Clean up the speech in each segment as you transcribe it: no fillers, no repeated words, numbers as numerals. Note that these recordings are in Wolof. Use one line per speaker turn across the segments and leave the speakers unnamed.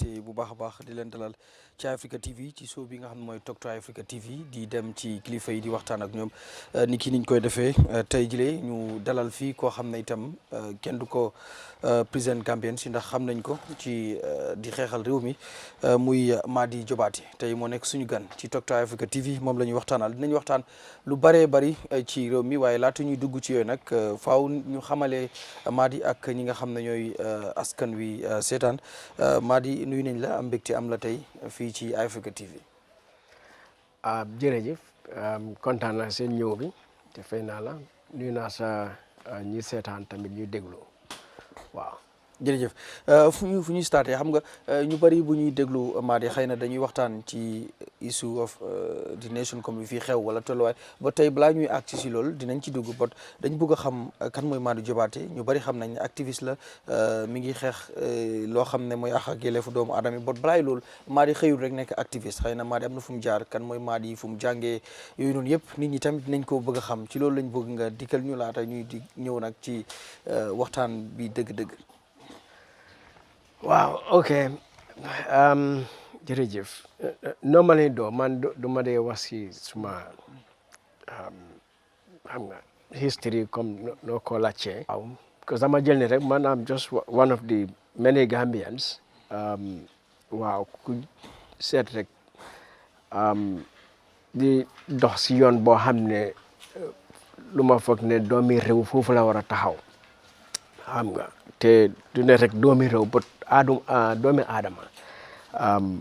mbégte bu baax a baax di leen dalal ci Eyeafrica TV ci show bi nga xam ne mooy Talk to Africa TV di dem ci kilifa yi di waxtaan ak ñoom ni ki niñ koy defee tey jile ñu dalal fii koo xam ne itam kenn du ko président Gambien si ndax xam nañ ko ci di xeexal réew mi muy Madi Jobarteh tey moo nekk suñu gan ci Talk to Africa TV moom la ñuy waxtaanal dinañ waxtaan lu bëree bëri ci réew mi waaye laata ñuy dugg ci yooyu nag faaw ñu xamalee Madi ak ñi nga xam ne ñooy askan wi seetaan Madi nuyu nañ la am mbégte am la tey fii ci Eyeafrica TV.
jërëjëf kontaan naa seen ñëw bi te fay naa la nuyu naa sa ñi seetaan tamit ñuy déglu waaw.
jërëjëf fu ñuy starté xam nga ñu bëri bu ñuy déglu Madi xëy na dañuy waxtaan ci issue of the nation comme fii xew wala tolluwaay ba tey balaa ñuy àgg si loolu dinañ ci dugg bot dañ bëgg a xam kan mooy Madi Jobarteh ñu bëri xam nañ ne activiste la mi ngi xeex loo xam ne mooy àq ak yelleefu doomu aadama yi bot balaay loolu Madi xëyul rek nekk activiste xëy na Madi am na fu mu jaar kan mooy Madi fu mu jàngee yooyu noonu yëpp nit ñi tamit dinañ ko bëgg a xam ci loolu lañ bëgg nga dikkal ñu laata ñuy di ñëw nag ci waxtaan bi dëgg-dëgg.
waaw ok jërëjëf normally man du ma dee wax si suma xam nga history comme noo ko laajtee. waaw parce que dama jël ni rek man am just one of the many Gambians waaw ku seet rek di dox si yoon boo xam ne lu ma foog ne doomi réew foofu la war a taxaw xam nga te du ne rek doomi réew but doomi aadama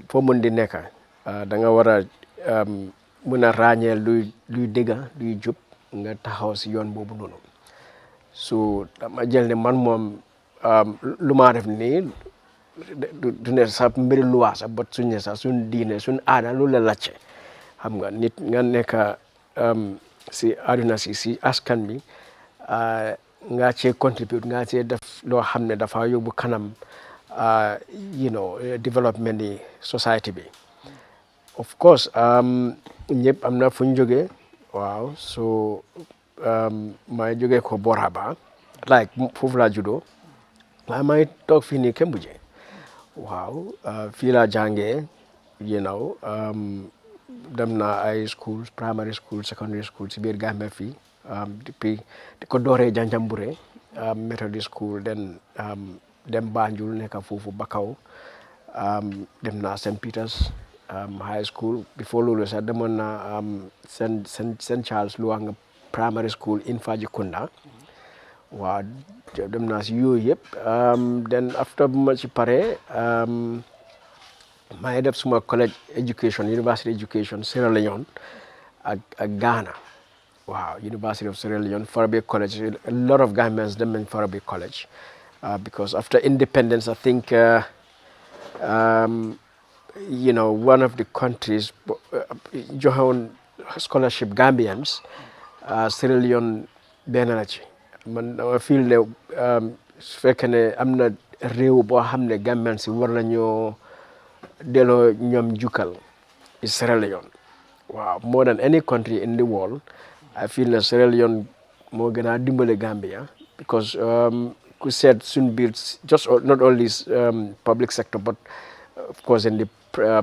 foo mun di nekk da nga war a mun a ràññeel luy dëgga luy jub nga taxaw si yoon boobu noonu su dama jël ne man moom lu maa def nii du ne sax mbiri luwaa sax but suñ ne sax suñ diine suñ aada lu la lacce xam nga nit nga nekk si àdduna si askan bi nga cee contribute nga cee def loo xam ne dafa yóbbu kanam development yi society bi of course ñëpp am na fu ñu jógee waaw so may jógee ko Boraba like foofu laa juddoo waaye may toog fii nii Kembuje waaw fii laa jàngee dem na ay schools primary school secondary school si biir Gambia fii depuis di ko dooree Janjanbureh Methodist school den dem Banjul nekk foofu Bakaw dem na St Peters high school before loolu sax demoon na St Charles Luanga primary school in Fajikunda waaw dem naa si yooyu yëpp then after bu ma ci pare maa ngi def suma college education university education Sierra Leone ak Ghana wow, University of Sierra Leone, Farabi College. A lot of Gambians them in Farabi College because after independence, I think one of the countries joxoon scholarship Gambians Sierra Leone benn la ci man dama feel ne su fekkee ne am na réew boo xam ne Gambians si war nañoo delloo ñoom jukkal is Sierra Leone. Wow, more than any country in the world. I feel that Sierra Leone moo gën a dimbale Gambia because ku seet suñ biir just not only public sector but of course in the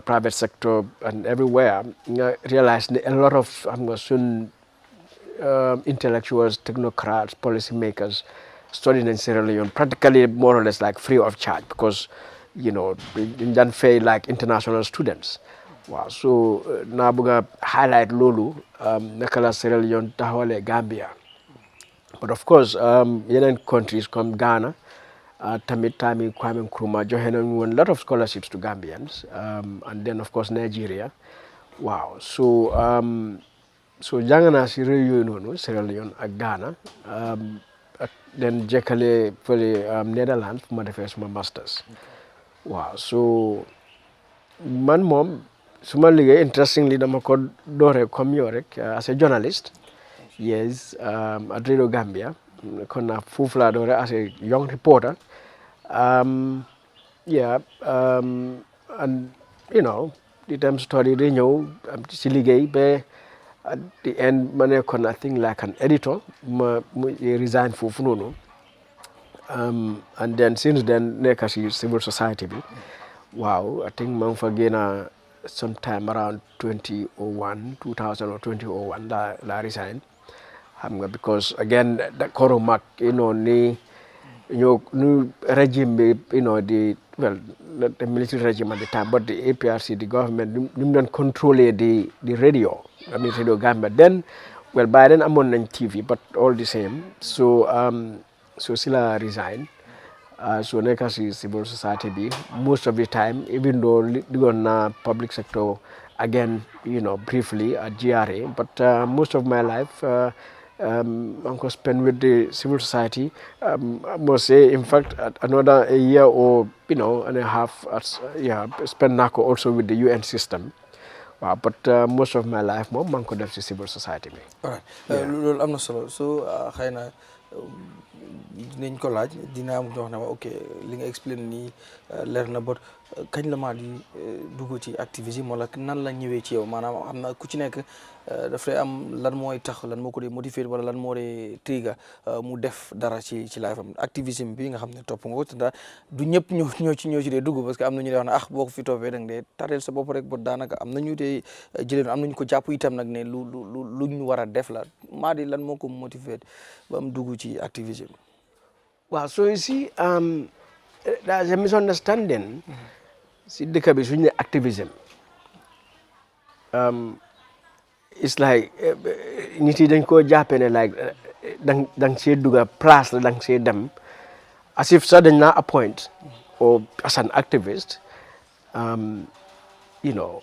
private sector and everywhere nga realize ne a lot of xam nga suñ intellectuals technocrats policy makers studying in Sierra Leone practically more or less like free of charge because you daan fay like international students. Wow, so naa bëgg a highlight loolu naka la Sierra Leone taxawalee Gambia but of course yeneen countries comme Ghana tamit time Kwame Nkrumah joxe nañu woon lot of scholarships to Gambians and then of course Nigeria wow so jàng naa si réew yooyu noonu Sierra Leone ak Ghana then jekkale fële Netherlands fu ma defee suma masters waaw so man moom suma liggéey interestingly dama ko doore comme yow rek as a journalist yes at Radio Gambia kon na foofu laa doore as a young reporter and di dem study di ñëw si liggéey ba at the end ma nekkoon I think like an editor ma resign foofu noonu and then since then nekk si civil society bi Wow, I think maa ngi fa génn sometime around 2001 2000 or 2001 la resign xam nga because again the koro mag ni ñu regime bi the the military regime at the time but the APRC the government ñu doon contrôler the radio I mean radio Gambia then by then amoon nañ TV but all the same so sila resign so nekk si civil society bi most of the time even though liggéeyoon na public sector again briefly at GRA but most of my life I'm going to spend with the civil society. I must say, in fact, another a year or and a half, spent also with the UN system. But most of my life, I'm going to the civil society.
All right. I'm not sure. So, dinañ ko laaj dina am jox na ma ok li nga explain nii leer na but kañ la Madi dugg ci activisme wala nan la ñëwee ci yow maanaam xam na ku ci nekk daf lay am lan mooy tax lan moo ko dee motiver wala lan moo dee trigger mu def dara ci life am activisme bi nga xam ne topp nga ko te du ñëpp ñoo ci dee dugg parce que am na ñu dee wax ne boo ko fi toppee da nga dee tareel sa bopp rek ba daanaka am na ñu dee jëlee am na ñu ko jàpp itam nag ne lu ñu war a def la Madi lan moo ko motiver ba am dugg ci activisme.
Well, so you see, there's a misunderstanding. See, the suñu activism. It's like nit yi dañ ko jàppee ne like dang see duga place la dang see dem as if so dañ na appoint or as an activist no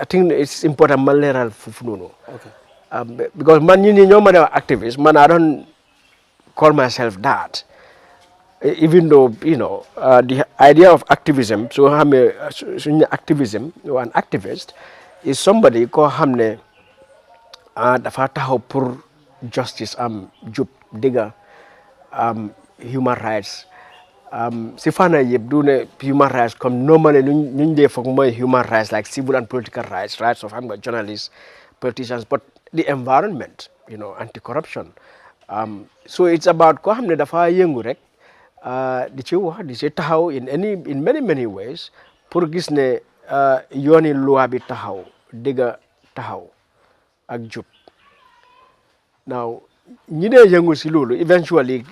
I think it's important ma leeral foofu noonu. Okay. Because man you know activist man I don't call myself that even though the idea of activism so activism or an activist is somebody ko xamne dafa taxaw pour justice jub diga human rights si fana yeb du ne human rights comme normally ñu dé fokk moy human rights like civil and political rights of journalists politicians but the environment anti-corruption so it's about ko xamne dafa yëngu rek di ci wax di ci taxaw in many ways pour gis ne yooni loi bi taxaw diga taxaw ak jub now ñi dee yëngu si loolu eventually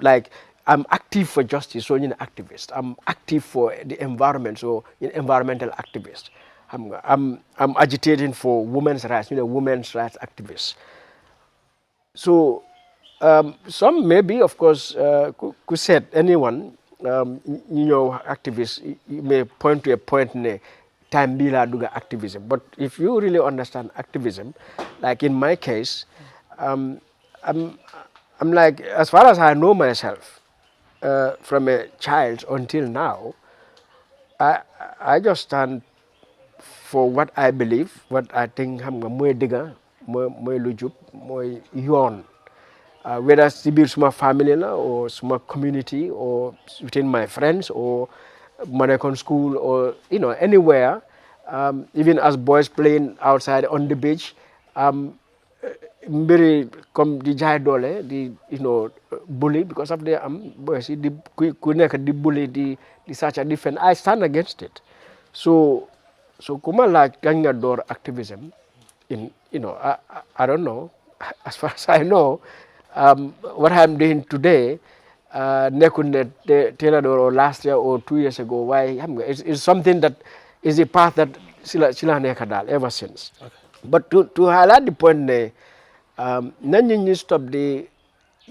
like I'm active for justice so activist I'm active for the environment so environmental activist I'm agitating for women's rights, women's rights activists. So some maybe, of course, could say anyone, activists, you may point to a point in time bila duga activism. But if you really understand activism, like in my case, I'm like, as far as I know myself, from a child until now, I just stand for what I believe, what I think moy diga, moy lu jub, moy yoon. Whether it's in my family or my community or within my friends or Manekon school or anywhere, even as boys playing outside on the beach, mbiri comme di jaay doole di bully because of the boys di ku nekk di bully di sàcca di fen I stand against it. So kuma laaj kañ nga door activism in I don't know as far as I know what I'm doing today nekkul ne teel a door or last year or 2 years ago waaye xam nga it's something that is a path that si la nekk daal ever since. Okay. But to highlight the point ne nañ ñu stop di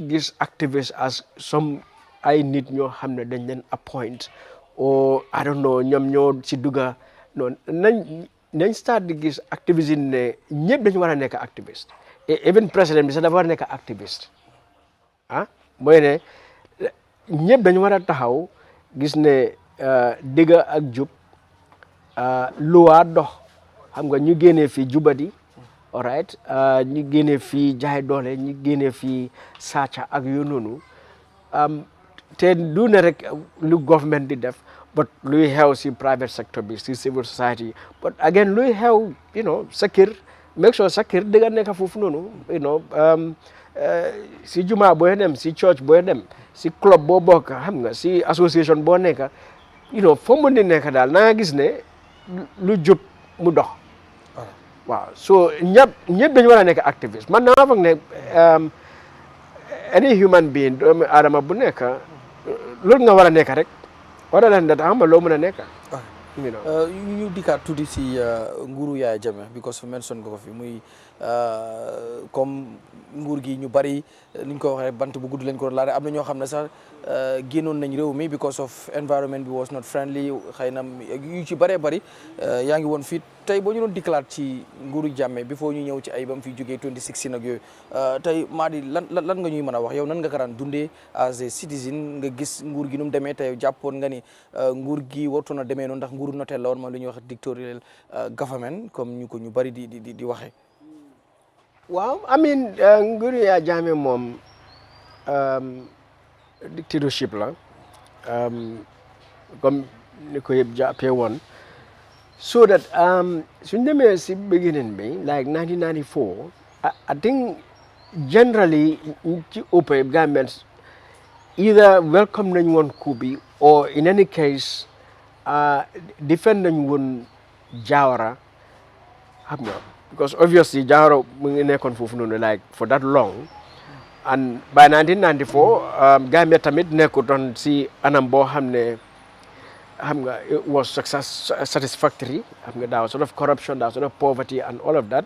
gis activists as some ay nit ñoo xam ne dañ leen appoint or I don't know ñoom ñoo ci dugga non nañ start di gis activisme ne ñëpp dañu war a nekk activiste even président bi sax dafa war a nekk activiste mooy ne ñëpp dañu war a taxaw gis ne dëgg ak jub luwaa dox xam nga ñu génnee fii jubadi all right ñu génnee fii jaay doole ñu génnee fii sàcca ak yu noonu te du ne rek lu government di def but luy xew si private sector bi si civil society but again luy xew sa kër make sure sa kër dëgg nekk foofu noonu si juma boo dem si church boo dem si club boo bokk xam nga si association boo nekk foo mën di nekk daal na nga gis ne lu jub mu dox waaw so ñëpp dañu war a nekk activiste man dama foog ne any human being doomu aadama bu nekk loolu nga war a nekk rek wala leen da xam nga loo mën a nekk
ñu dikkaat tuuti si nguuru Yahya Jammeh because mention nga ko fi muy comme nguur gi ñu bari ni ñu ko waxee bant bu gudd lañ ko laale am na ñoo xam ne sax génnoon nañ réew mi because of environment bi was not friendly xëy na yu ci bëree bëri yaa ngi woon fii tey boo ñu doon dikkalaat ci nguuru Jammeh before ñu ñëw ci ay ba mu fi jógee 2016 ak yooyu tey Madi lan nga ñuy mën a wax yow nan nga ko daan dundee as a citizen nga gis nguur gi nu mu demee tey jàppoon nga ni nguur gi wartoon a demee noonu ndax nguuru noteel la woon mooy lu ñuy wax dictatorial government comme ñu ko ñu bëri di waxee.
waaw nguuru Yahya Jammeh moom dictatorship la comme ni ko yëpp jàppee woon so that suñ demee si beginning bi like 1994 I think generally ci ëpp Gambians either welcome nañ woon coup bi or in any case defend nañ woon Jawara xam nga because obviously Jawara mu ngi nekkoon foofu noonu like for that long and by 1994 Gambia tamit nekkutoon si anam boo xam ne xam nga it was satisfactory xam nga there was a lot of corruption, there was a lot of poverty and all of that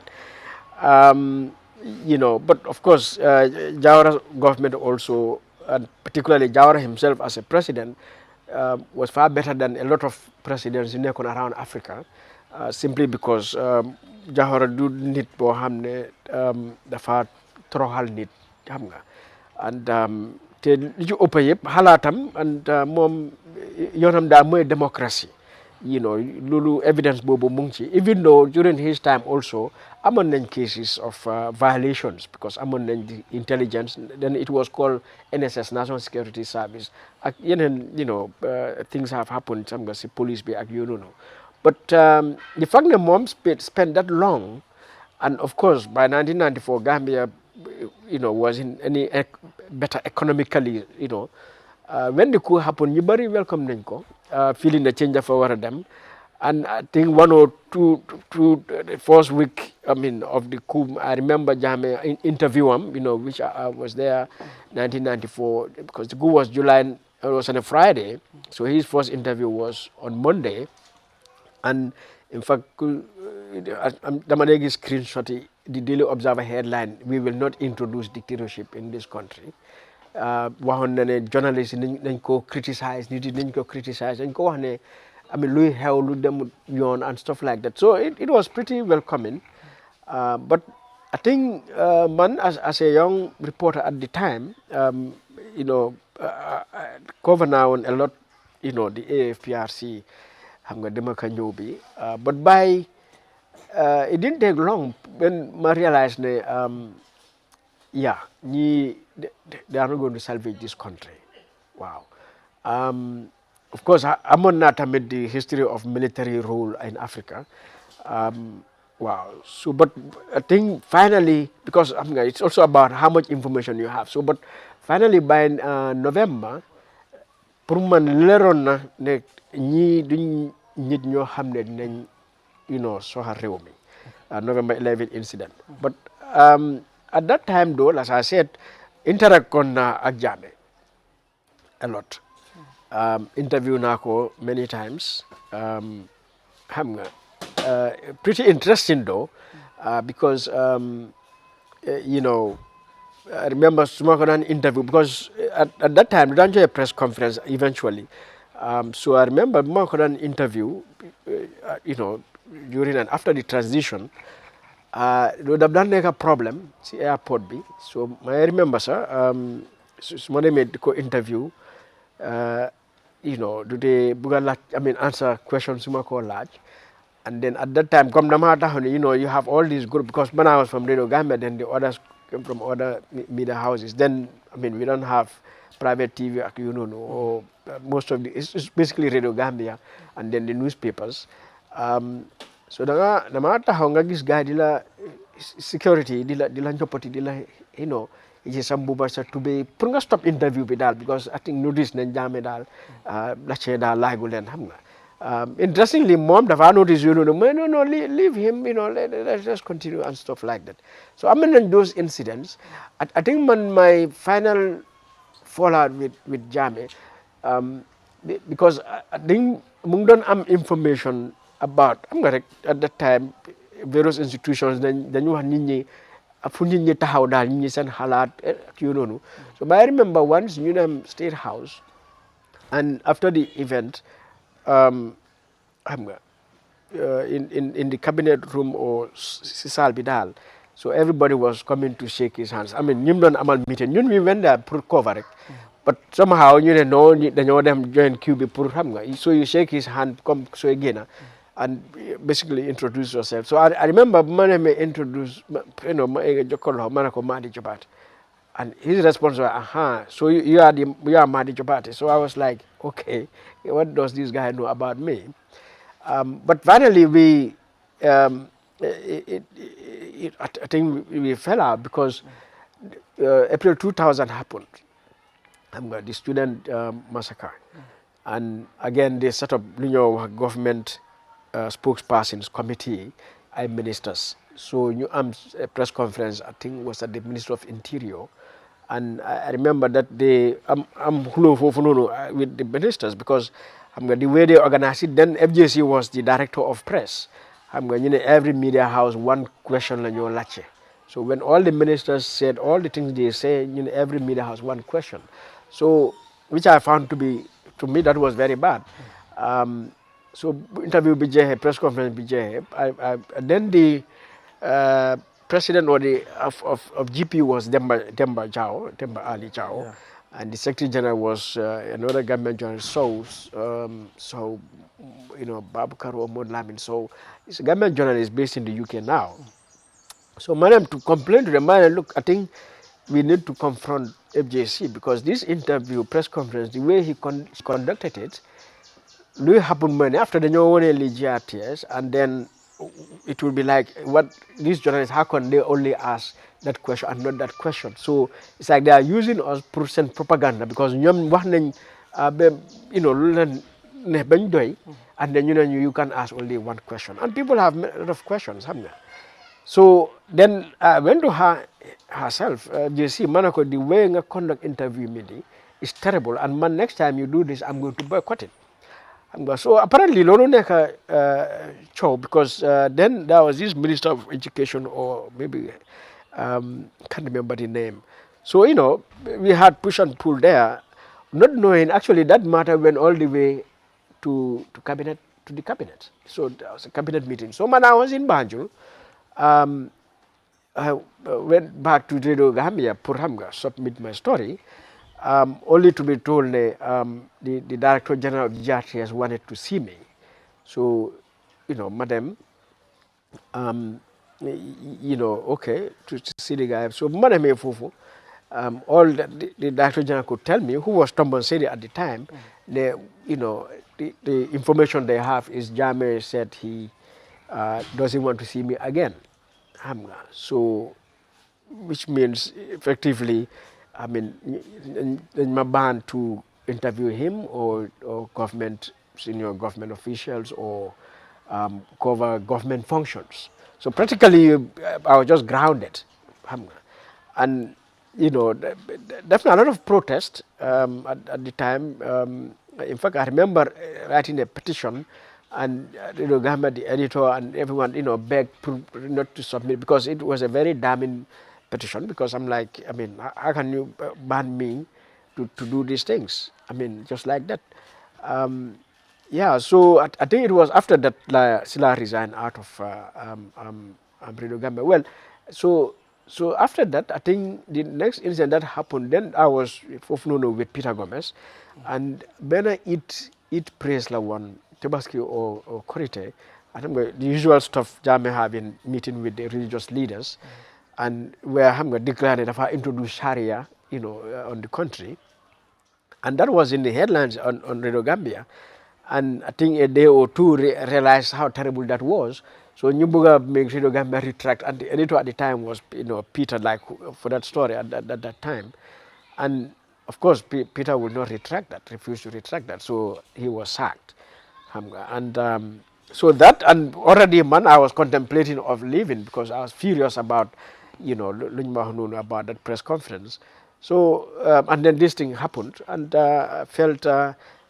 but of course Jawara's government also and particularly Jawara himself as a president was far better than a lot of presidents who nekkoon around Africa simply because Jawara du nit boo xam ne dafa toroxal nit xam nga and te li ci ëpp yëpp xalaatam and moom yoonam daa mooy démocratie loolu evidence boobu mu ngi ci even though during his time also amoon nañ cases of violations because amoon nañ the intelligence then it was called NSS National Security Service ak yeneen things have happened xam nga si police bi ak yooyu noonu but the fact that mom spent that long and of course by 1994 Gambia was in any better economically when the coup happened you very welcome nañ ko feeling the change dafa war a dem and I think 1 or 2 the first week of the coup I remember Jammeh interview him which I was there 1994 because the coup was July, it was on a Friday so his first interview was on Monday and in fact dama léegi screenshot the Daily Observer headline we will not introduce dictatorship in this country waxoon na ne journalist yi nañ ko criticize nit yi nañ ko criticize dañ ko wax ne luy xew lu dem yoon and stuff like that so it was pretty welcoming but I think man as a young reporter at the time cover now on a lot the AFPRC xam nga dema ka ñëw bi but by it didn't take long when I realized ne they are not going to salvage this country wow of course amoon naa tamit the history of military rule in Africa wow so but I think finally because it's also about how much information you have so but finally by November pour man leeroon na ne ñii duñ nit ñoo xam ne dinañ soxal réew mi November 11 incident but at that time though as I said interact kon naa ak Jammeh a lot interview naa ko many times xam nga pretty interesting though because I remember suma ko daan interview because at that time daan joxe press conference eventually so I remember ma ko daan interview during and after the transition loolu daf daan nekk problème si airport bi so I remember su ma demee di ko interview du dee bugg a laaj answer question su ma ko laaj and then at that time comme dama taxaw ne you have all these group because when I was from Radio Gambia then the others came from other media houses then we don't have private TV or most of it's basically Radio Gambia and then the newspapers so dama taxaw nga gis gars di la security di la njoppati di la ci sa mbuba sa tubéy pour nga stop interview bi daal because I think notice nañ Jammeh daal laajte daal laagu leen xam nga interestingly moom dafa notice you know mais no leave him you know let's just continue and stuff like that so am nañ those incidents I think man my final fallout with Jammeh because I think mu ngi doon am information about xam nga rek at that time various institutions dañu wax nit ñi fu nit ñi taxaw daal nit ñi seen xalaat ak yu noonu so I remember once ñu dem State House and after the event xam nga in the cabinet room or si saal bi daal so everybody was coming to shake his hands I mean ñun doon amal meeting ñun we went there pour cover rek but somehow ñu ne no dañoo dem join queue bi pour xam nga so you shake his hand comme sooy génna and basically introduce yourself. So I remember man me introduce, you know, ma jokolo manako Madi Jobarteh, and his response was, "Aha, so you are Madi Jobarteh." So I was like, "Okay, what does this guy know about me?" But finally, I think we fell out because April 2000 happened. The student massacre, and again they set up government. Spokespersons committee, ministers. So you a press conference, I think was at the Minister of Interior. And I remember that I'm with the ministers because the way they organized it, then FJC was the director of press. Every media house, one question on your lache. So when all the ministers said all the things they say, every media house, one question. So, which I found to me, that was very bad. So interview BJ, press conference BJ. Then the president or of GP was Demba Ali Jao, yeah. And the Secretary General was another government journalist, so Babukar or Modlamin. So it's a government journalist based in the UK now. So madam, to complain to the man, look, I think we need to confront FJC because this interview, press conference, the way he conducted it, will happen after the new GRTS, and then it will be like what these journalists, how can they only ask that question and not that question? So it's like they are using us to send propaganda because and then you can ask only one question, and people have a lot of questions, haven't they? So then I went to her herself, JC Manako, the way you conduct interview meeting is terrible, and man, next time you do this, I'm going to boycott it. So apparently, Lolo Neka show because then there was this Minister of Education or maybe can't remember the name. So we had push and pull there, not knowing actually that matter went all the way to the cabinet. So there was a cabinet meeting. So when I was in Banjul, I went back to Radio Gambia, Purhamga, submit my story. Only to be told the Director General of GRT has wanted to see me. So, madam, okay, to see the guy. So, madam, all the Director General could tell me, who was Tombon Sedi at the time, the information they have is Jammeh said he doesn't want to see me again. So, which means effectively, I mean, in my ban to interview him or senior government officials or cover government functions. So practically, I was just grounded. And, definitely a lot of protest at the time. In fact, I remember writing a petition and, the editor and everyone, begged not to submit because it was a very damning petition because I'm like, I mean, how can you ban me to do these things? I mean, just like that. Yeah, so I think it was after that Sila resigned out of Radio Gambia. Well, so after that, I think the next incident that happened, then I was with Peter Gomez, and when I eat praise la one Tabaski or Korite, I think the usual stuff Jammeh have been meeting with the religious leaders. And where Hamga declared that if I introduce Sharia, on the country, and that was in the headlines on Radio Gambia, and I think a day or two realized how terrible that was. So Nyubuga makes Gambia retract, and the editor at the time was Peter, like for that story at that time, and of course Peter would not retract that, refused to retract that, so he was sacked, and so that, and already man I was contemplating of leaving because I was furious about about that press conference. So and then this thing happened, and I felt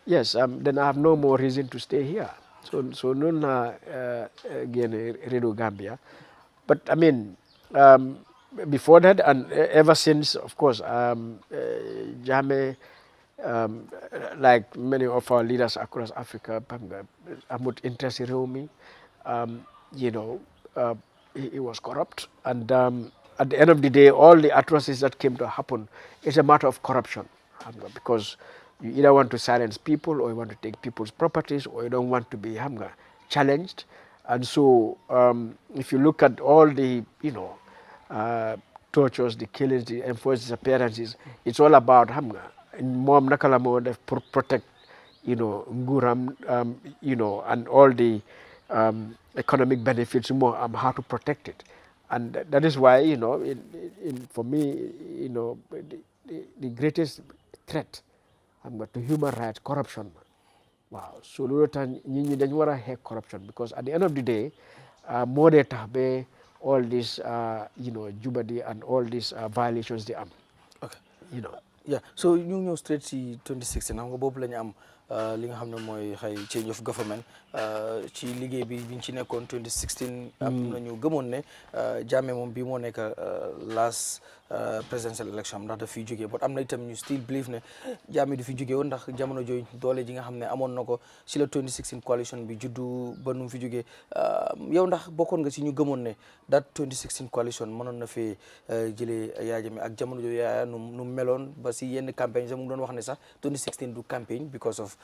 yes, then I have no more reason to stay here. So noon again Radio Gambia, but I mean before that and ever since, of course, Jammeh, like many of our leaders across Africa, amut interest in me, you know, he was corrupt, and at the end of the day, all the atrocities that came to happen is a matter of corruption, because you either want to silence people, or you want to take people's properties, or you don't want to be challenged. And so, if you look at all the tortures, the killings, the enforced disappearances, it's all about mom nakala mo def protect nguram, and all the economic benefits more, how to protect it. And that is why, for me, the greatest threat to human rights, corruption. Wow. So ñi dañ war a xeex corruption, because at the end of the day, moo dee tax ba all this jubadi and all these violations they am.
Okay. Yeah, so ñu ñëw straight si 2016 xam nga boobu la ñu am li nga xam ne mooy change of government ci liggéey bi biñ ci nekkoon 2016 am nañu gëmoon ne Jammeh moom bii moo nekk last presidential election ndax daf fiy jógee but am na itam ñu still believe ne Jammeh du fi jógee woon ndax jamono jooju doole ji nga xam ne amoon na ko si la 2016 coalition bi juddu ba nu mu fi jógee yow ndax bokkoon nga si ñu gëmoon ne that 2016 coalition mënoon na fee jëlee Yahya Jammeh ak jamono jooju Yahya nu meloon ba si yenn campagne sax mu doon wax ne sax 2016 du campagne because of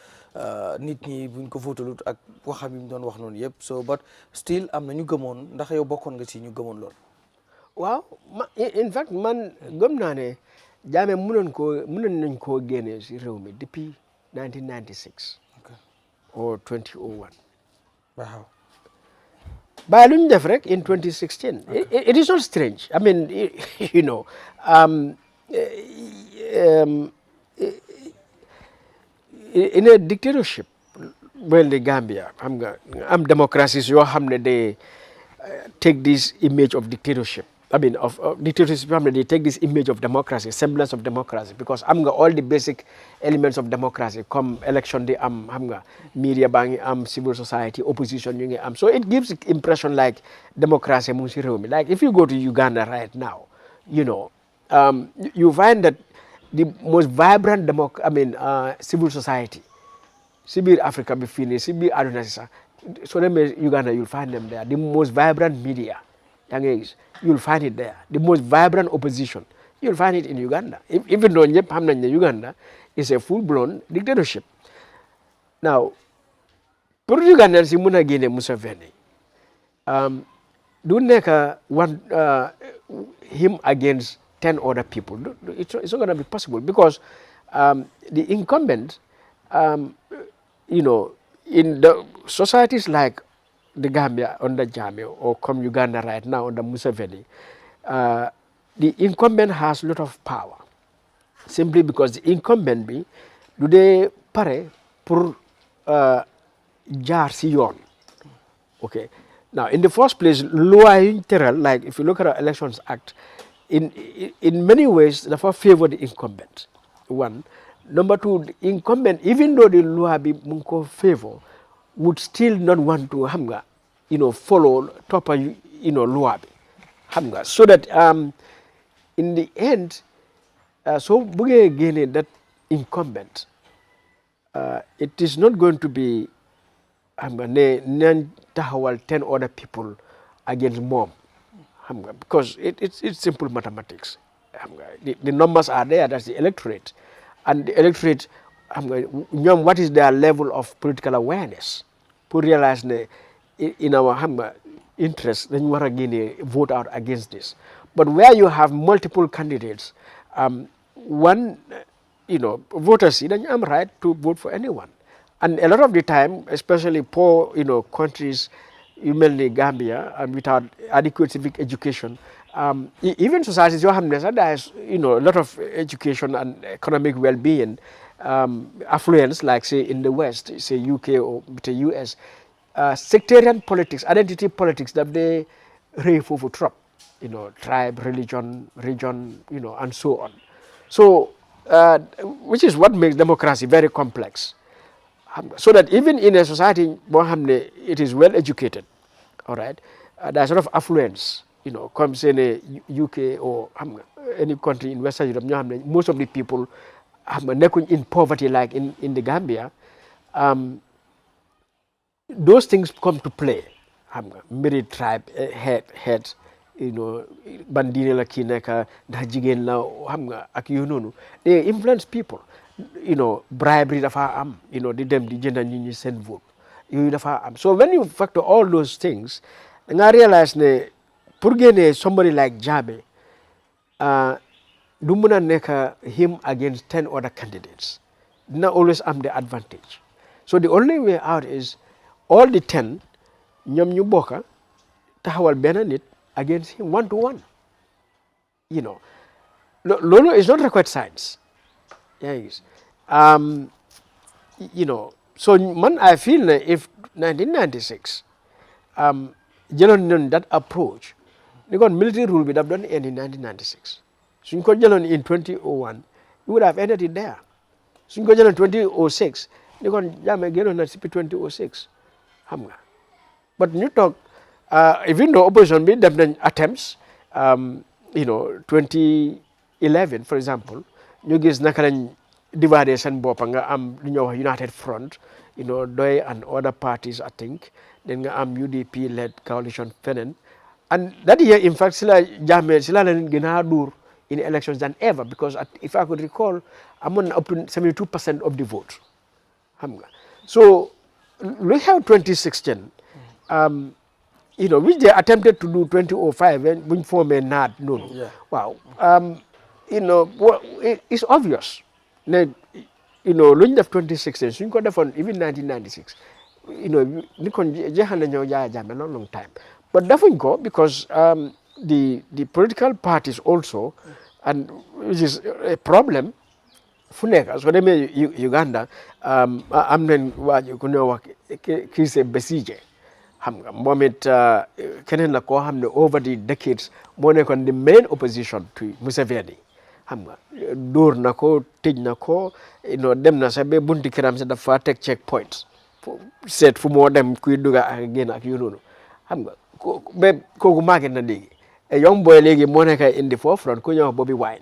nit ñi buñ ko votalut ak waxam yi mu doon wax noonu yëpp so but still am na ñu gëmoon ndax yow bokkoon nga si ñu gëmoon lool.
waaw in fact man gëm naa ne Jammeh mënoon nañ koo génnee si réew mi depuis 1996 or 2001.
Waaw.
By lu ñu def rek in 2016. It is not strange. I mean, in a dictatorship, well, the Gambia, I'm democracies, they take this image of dictatorship. I mean, of dictatorship, they take this image of democracy, semblance of democracy, because all the basic elements of democracy, come election, they media bang, civil society, opposition, so it gives impression like democracy, like if you go to Uganda right now, you find that the most vibrant civil society, Sibir Africa, Sibir Adonasa, so then Uganda, you'll find them there. The most vibrant media, you'll find it there. The most vibrant opposition, you'll find it in Uganda. Even though Uganda is a full-blown dictatorship. Now, for Ugandans, Simuna Guinea Museveni, do neka one him against 10 other people. It's not going to be possible because the incumbent, in the societies like the Gambia under Jammeh or come Uganda right now under Museveni, the incumbent has a lot of power. Simply because the incumbent do they pare pour jar si yoon. Okay. Now, in the first place, law like if you look at our Elections Act, in many ways, the favor the incumbent. One. Number two, the incumbent, even though the law be munko favor, would still not want to follow proper law. So that in the end, so again that incumbent, it is not going to be 10 other people against mom. Because it's simple mathematics. The numbers are there, that's the electorate. And the electorate, what is their level of political awareness? To realize in our interest, then you want to vote out against this. But where you have multiple candidates, one, voters, then I'm right to vote for anyone. And a lot of the time, especially poor, countries, yu mel ni Gambia and without adequate civic education, even societies yoo xam ne sax there is a lot of education and economic well-being, affluence like say in the West, say UK or the US, sectarian politics, identity politics that they rey foofu trop, tribe, religion, region, and so on. So, which is what makes democracy very complex. So that even in a society, it is well educated, all right, there's a lot of affluence, come say in the UK or any country in Western Europe, most of the people in poverty like in the Gambia. Those things come to play. Myriad tribe, head, bandine la kii nekk ndax jigéen la xam nga ak yu noonu, they influence people. Bribery dafa am, di dem di jënd nit ñi seen vote yooyu dafa am. So when you factor all those things, nga realize ne pour génne somebody like Jammeh du mën a nekk him against 10 other candidates. Dina always am the advantage. So the only way out is all the 10 ñoom ñu bokka taxawal benn nit against him 1-to-1. Loolu is not required science. Yes. So man, I feel that if 1996 jëloon nañ that approach, because military rule would have done end in 1996. So you could jëloon in 2001, you would have ended it there. So you could jëloon 2006, you could Jammeh jëloon na CP 2006. But you talk, even though opposition made them attempts, 2011, for example, ñu gis naka lañ divided seen bopp nga am lu ñuy wax United Front, Doy and other parties, I think. Then nga am UDP led coalition feneen. And that year, in fact, sila Jammeh sila leen gën a dur in elections than ever, because if I could recall, amoon na up to 72% of the vote. So look how 2016, which they attempted to do 2005 when we formed a NAD.
Yeah.
Wow. It's obvious. Luñ def 2016, suñ ko defoon even 1996, ni kon jeexal na ñoo Yahya Jammeh long time. But defuñ ko because the political parties also, and which is a problem fu nekk. So demee Uganda am nañ waaju ku ñoo wax Kizza Besigye, xam nga moom it keneen la koo xam ne over the decades moo nekkoon the main opposition to Museveni. Xam nga dóor na ko, tëj na ko, dem na sax ba bunti këram sax dafa teg checkpoints seet fu moo dem kuy dugga ak génn ak yu noonu. Xam nga ba kooku màgget na léegi. A young boy léegi moo nekk in the forefront ku ñëw Bobby Wine.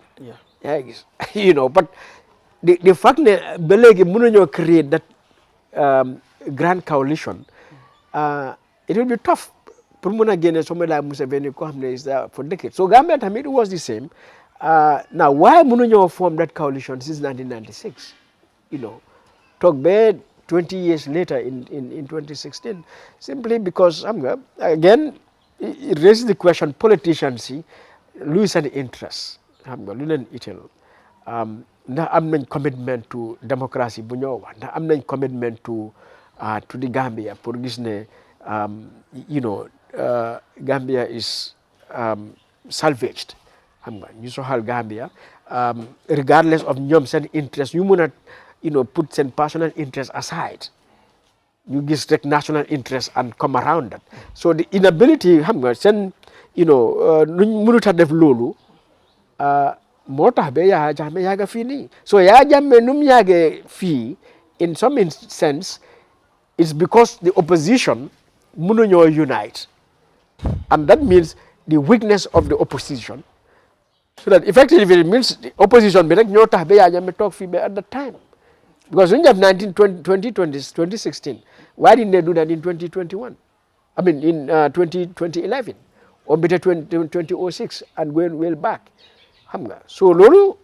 yaa gis but the fact ne ba léegi mënuñoo create that grand coalition, it will be tough pour mën a génne somebody like Museveni ko xam ne is there for decades. So Gambia tamit it was the same. Now why mënuñoo form that coalition since 1996? Talk bad 20 years later in 2016, simply because again it raises the question, politicians see lose an interest. Lu leen itteel ndax am nañ commitment to democracy bu ñoo wax, ndax am nañ commitment to the Gambia pour gis ne Gambia is salvaged. ñu soxal Gambia regardless of ñoom seen interest, ñu mën a put seen personal interest aside, ñu gis rek national interest and come around that. So the inability seen nuñ mënut a def loolu moo tax ba Yahya Jammeh yàgga fii nii. So Yahya Jammeh nu mu yàggee fii in some sense it's because the opposition mënuñoo unite, and that means the weakness of the opposition. So that effectively it means the opposition bi rek ñoo tax ba Yahya Jammeh toog fii ba at that time. Because when you have 2016, why didn't they do that in 2021? I mean in 2011 or better 2006 and going well back. So loolu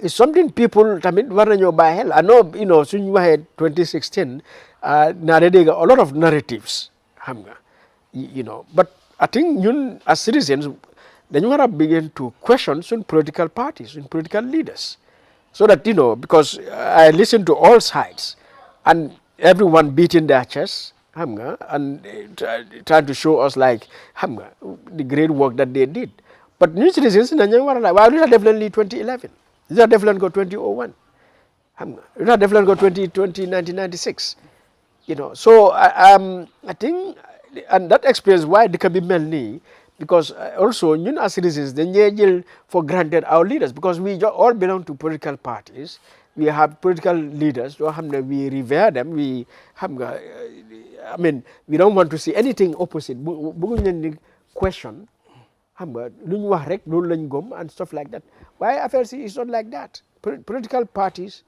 is something people tamit war nañoo bàyyi xel. I know suñu waxee 2016 naa de dégg a lot of narratives but I think ñun as citizens dañu war a begin to question suñ political parties, suñ political leaders, so that because I listen to all sides and everyone beating their chest and trying to show us like the great work that they did. But new citizens in Nigeria, why did definitely 2011? Is that definitely go 2001? Is that definitely go 1996? So I think, and that explains why they can be many, because also as citizens, they jail for granted our leaders, because we all belong to political parties. We have political leaders. We revere them. We don't want to see anything opposite. Question, and stuff like that. Why FLC is not like that? Political parties,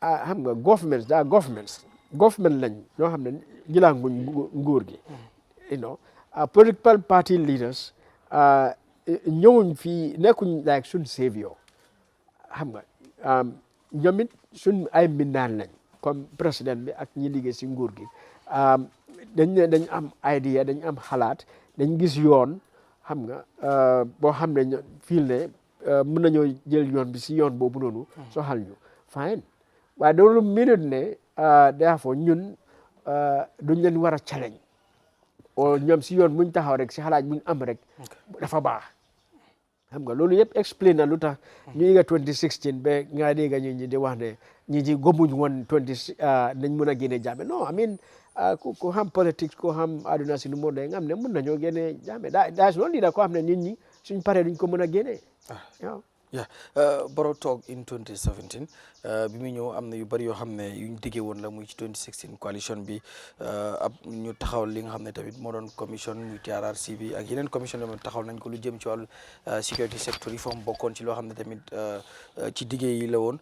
governments, there are governments. Government lañ ñoo xam ne jëlaanguñ nguur gi political party leaders ñëwuñ fii nekkuñ like suñ savior ñoom it suñ ay mbindaan lañ comme président bi ak ñi liggéey si nguur gi dañ am idea dañ am xalaat dañ gis yoon boo xam ne fii ne mën nañoo jël yoon bi si yoon boobu noonu soxal ñu fine waaye loolu minute ne therefore ñun duñ leen war a challenge o ñoom si yoon muñ taxaw rek si xalaat buñ am rek dafa baax loolu yëpp explain na lu tax ñu ngi 2016 ba nga dégg ñi di wax ne ñi ci gëmuñ woon 20 nañ mën a génne Jammeh non I mean ku xam politics ku xam àdduna si nu mu nga xam ne mën nañoo génne Jammeh daa si loolu lii da ko xam ne nit ñi suñ paree duñ ko mën a génne waaw
Barrow toog in 2017 bi muy ñëw am na yu bëri yoo xam ne yuñ diggee woon la muy ci 2016 coalition bi ab ñu taxawal li nga xam ne tamit moo doon commission muy TRRC bi ak yeneen commission yoo taxawal nañ ko lu jëm ci wàllu security sector reform bokkoon ci loo xam ne tamit ci diggee yi la woon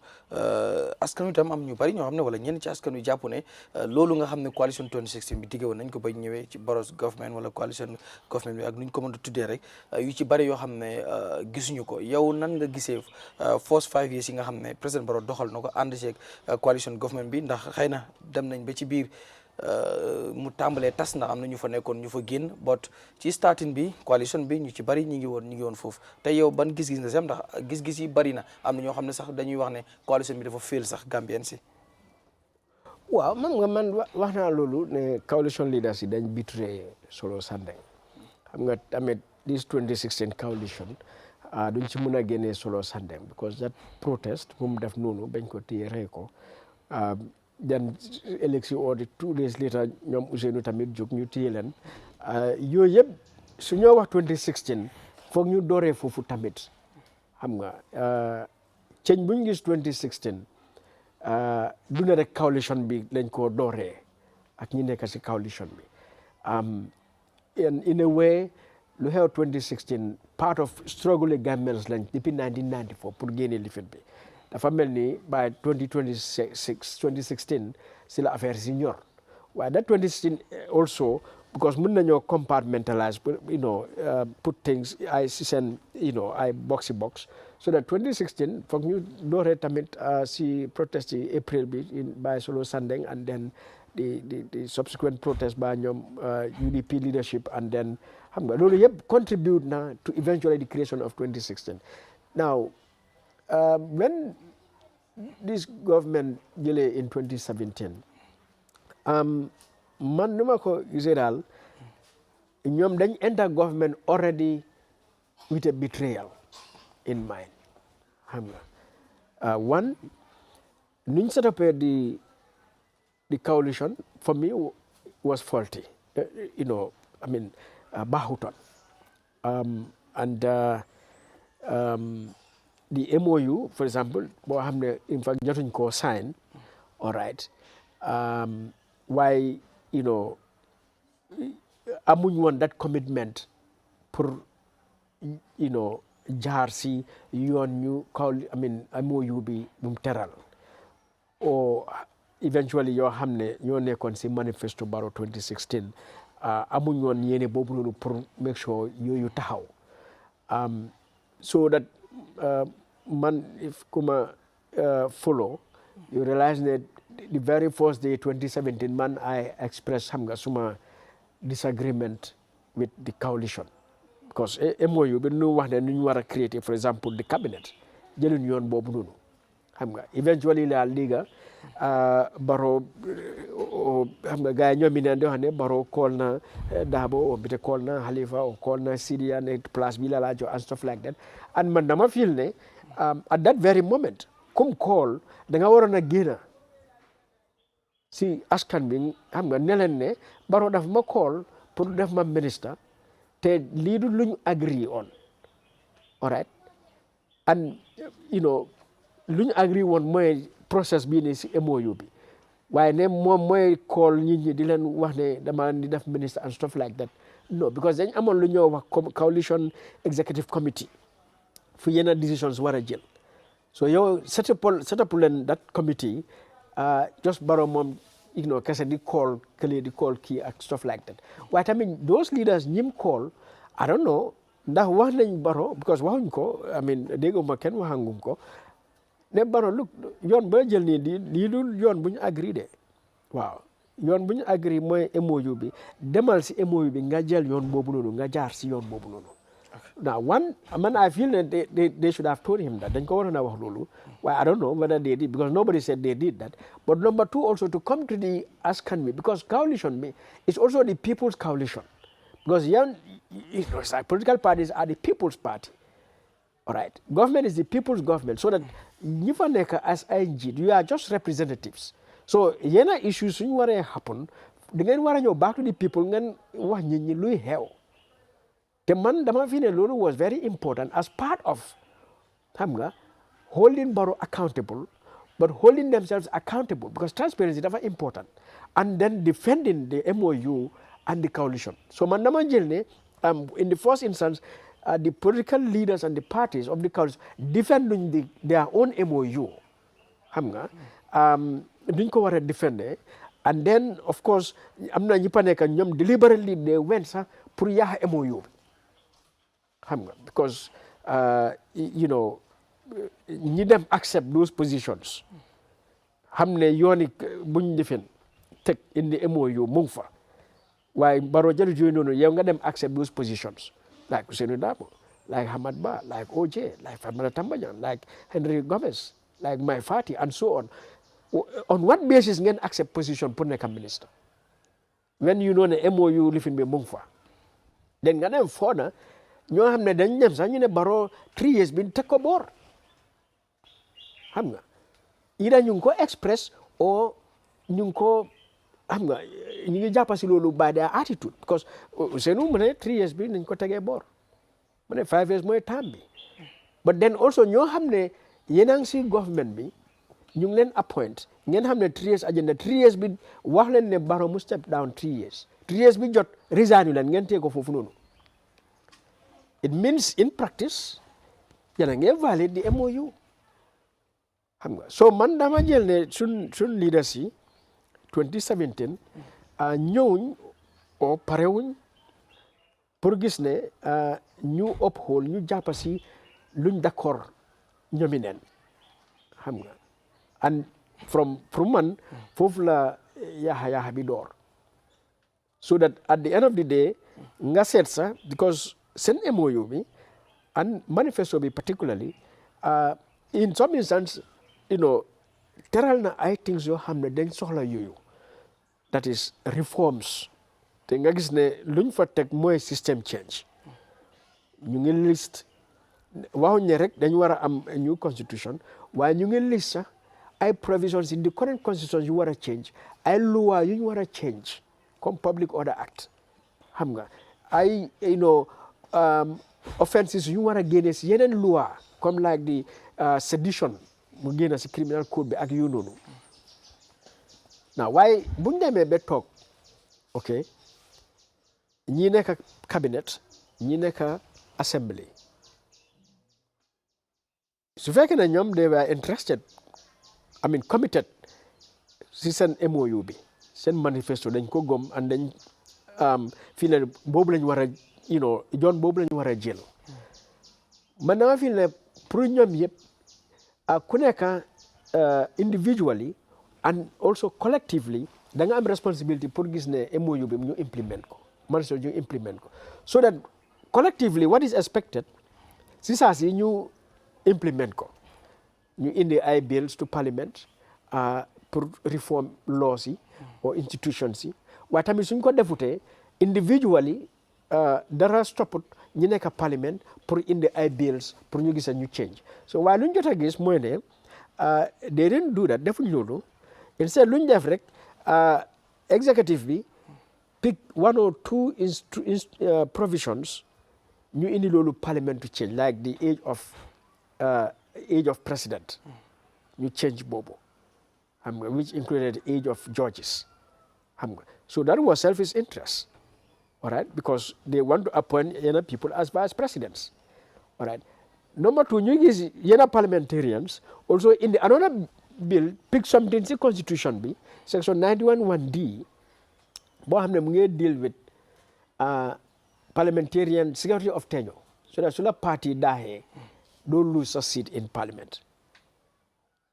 askan wi tam am ñu bëri ñoo xam ne wala ñenn ci askan wi jàpp ne loolu nga xam ne coalition 2016 bi diggee woon nañ ko bañ ñëwee ci Barrow's government wala coalition government bi ak nuñ ko mën a tuddee rek yu ci bëri yoo xam ne gisuñu ko yow nan nga gisee first 5 years yi nga xam ne président Barrow doxal na ko ànd ceeg coalition government bi ndax xëy na dem nañ ba ci biir mu tàmbalee tas ndax am na ñu fa nekkoon ñu fa génn but ci starting bi coalition bi ñu ci bari ñi ngi woon foofu te yow ban gis-gis nga si am ndax gis-gis yi bari na am na ñoo xam ne sax dañuy wax ne coalition bi dafa fail sax Gambien si
waaw man wax naa loolu ne coalition leaders yi dañ betray Solo Sandeng xam nga tamit this 2016 coalition duñ ci mën a génnee Solo Sandeng because that protest bu mu def noonu bañ ko téye rey ko then élection or 2 days later ñoom Ousseynou tamit jóg ñu téye leen yooyu yëpp su ñoo wax 2016 foog ñu dooree foofu tamit xam nga change bu ñu gis 2016 du ne rek coalition bi lañ koo dooree ak ñi nekk si coalition bi in a way lu xew 2016 part of struggle Gambians lañ depuis 1994 pour génne lifin bi dafa mel ni by 2016 si la affaire si ñor waaye that 2016 also because mën nañoo compartmentalize put things ay si seen ay box so that 2016 foog ñu dooree tamit si protest yi April bi by Solo Sandeng and then the subsequent protest by ñoom UDP leadership and then xam nga loolu yëpp contribute na to eventually the creation of 2016 now when this government jëlee in 2017 man nu ma ko gisee daal ñoom dañ enter government already with a betrayal in mind xam nga one nuñ set up the coalition for me was faulty baaxutoon and the MOU for example boo xam ne in fact jotuñ koo sign all right waaye amuñ woon that commitment pour jaar si yoon ñu MOU bi mu teral o eventually yoo xam ne ñoo nekkoon si manifesto Barrow 2016 amuñ woon yéene boobu noonu pour make sure yooyu taxaw so that man if kuma follow you realize that the very first day 2017 man I express xam nga suma disagreement with the coalition because MOU bi nu wax ne nu ñu war a create for example the cabinet jëluñ yoon boobu noonu xam nga eventually la liga Barrow xam nga gars yi ñoom it di wax ne Barrow call na Dabo or bite call na Halifa or call na Sidia ne place bi la laa jox and stuff like that and man dama feel ne at that very moment comme call da nga waroon a génn si askan bi xam nga ne leen ne Barrow daf ma call pour def ma ministre te lii du luñ agree on all right and luñ agree woon mooy process bii nii si MOU bi waaye ne moom mooy call nit ñi di leen wax ne dama di def ministre and stuff like that no because dañ amoon lu ñoo wax coalition executive committee fu yenn decisions war a jël so yow set up leen that committee just Barrow moom kese di call kële di call kii ak stuff like that waaye tamit those leaders ñim call I don't know ndax wax nañ Barrow because waxuñ ko I mean dégguma kenn waxangum ko ne Barrow look yoon ba jël nii lii dul yoon bu ñu agree de waaw yoon bu ñu agree mooy MOU bi demal si MOU bi nga jël yoon boobu noonu nga jaar si yoon boobu noonu now man I feel that they should have told him that dañ ko waroon a wax loolu waaye I don't know whether they did because nobody said they did that but number two also to come to the askan bi because coalition bi is also the people's coalition because it's like political parties are the people's party all right government is the people's government so that ñi fa nekk as ay njiit you are just representatives so yenn issues suñu waree happen da ngeen war a ñëw back to the people ngeen wax nit ñi luy xew te man dama fi ne loolu was very important as part of xam nga holding Barrow accountable but holding themselves accountable because transparency dafa important and then defending the MOU and the coalition so man dama jël ne in the first instance the political leaders and the parties of the coalition defending their own MOU xam nga duñ ko war a defender and then of course am na ñi fa nekk ñoom deliberately they went sax pour yaaxa MOU bi xam nga because ñi dem accept those positions xam ne yooni buñ defen teg indi MOU mu ngi fa waaye Barrow jël yooyu noonu yow nga dem accept those positions like Ousainou Darboe like Hamad Bah like OJ like Fatoumata Tambajang like Henry Gomez like Mai Fatty and so on what basis ngeen accept position pour nekk ministre when you know ne MOU lifin bi mu ngi fa den nga dem foona ñoo xam ne dañ dem sax ñu ne Barrow 3 years bi teg ko boor xam nga ida ñu ngi ko express o ñu ngi ko xam nga ñu ngi jàpp si loolu by their attitude because Ousainou mu ne 3 years bi nañ ko tegee boor mu ne 5 years mooy time bi but then also ñoo xam ne yéen a ngi si government bi ñu ngi leen appoint ngeen xam ne 3 years agenda 3 years bi wax leen ne Barrow mu step down 3 years 3 years bi jot resign leen ngeen tee ko foofu noonu it means in practice yéen a ngi valide the MOU xam nga so man dama jël ne suñ leaders yi 2017 ñëwuñ o parewuñ pour gis ne ñu uphold ñu jàpp si luñ d'accord ñoomi neen xam nga and from man foofu la yaaxa bi door so that at the end of the day nga seet sax because seen MOU bi and manifesto bi particularly in some instance teral na ay things yoo xam ne dañ soxla yooyu that is reforms te nga gis ne luñ fa teg mooy system change ñu ngi list waxuñ ne rek dañ war a am a new constitution waaye ñu ngi list sax ay provisions in the current constitution yu war a change ay loi yu ñu war a change comme Public Order Act xam nga ay offenses yu ñu war a génne si yeneen loi comme like the sedition mu génn si criminal code bi ak yu noonu waaye buñ demee ba toog ok ñi nekk cabinet ñi nekk assembly su fekkee ne ñoom they were interested committed si seen MOU bi seen manifesto dañ ko gom and dañ fii ne boobu lañ war a yoon boobu lañ war a jël man dama fii ne pour ñoom yëpp ku nekk individually and also collectively da nga am responsibility pour gis ne MOU bi ñu implement ko manifesto ñu implement ko so that collectively what is expected si saa si ñu implement ko ñu indi ay bills to parliament pour reform laws yi or institutions yi waaye tamit suñ ko defutee individually dara stopput ñi nekk parliament pour indi ay bills pour ñu gis ñu change so waaye luñ jot a gis mooy ne they didn't do that defuñ loolu instead luñ def rek executive bi pick one or two provisions ñu indi loolu parliament to change like the age of president ñu change boobu xam nga which included the age of judges xam nga so that was selfish interest all right because they want to appoint people as vice presidents all right number two ñu gis parliamentarians also in the another bill pick something ci constitution bi section 91(1)(d) boo xam ne mu ngi deal with parliamentarian security of tenure so that su la party daaxee don't lose a seat in parliament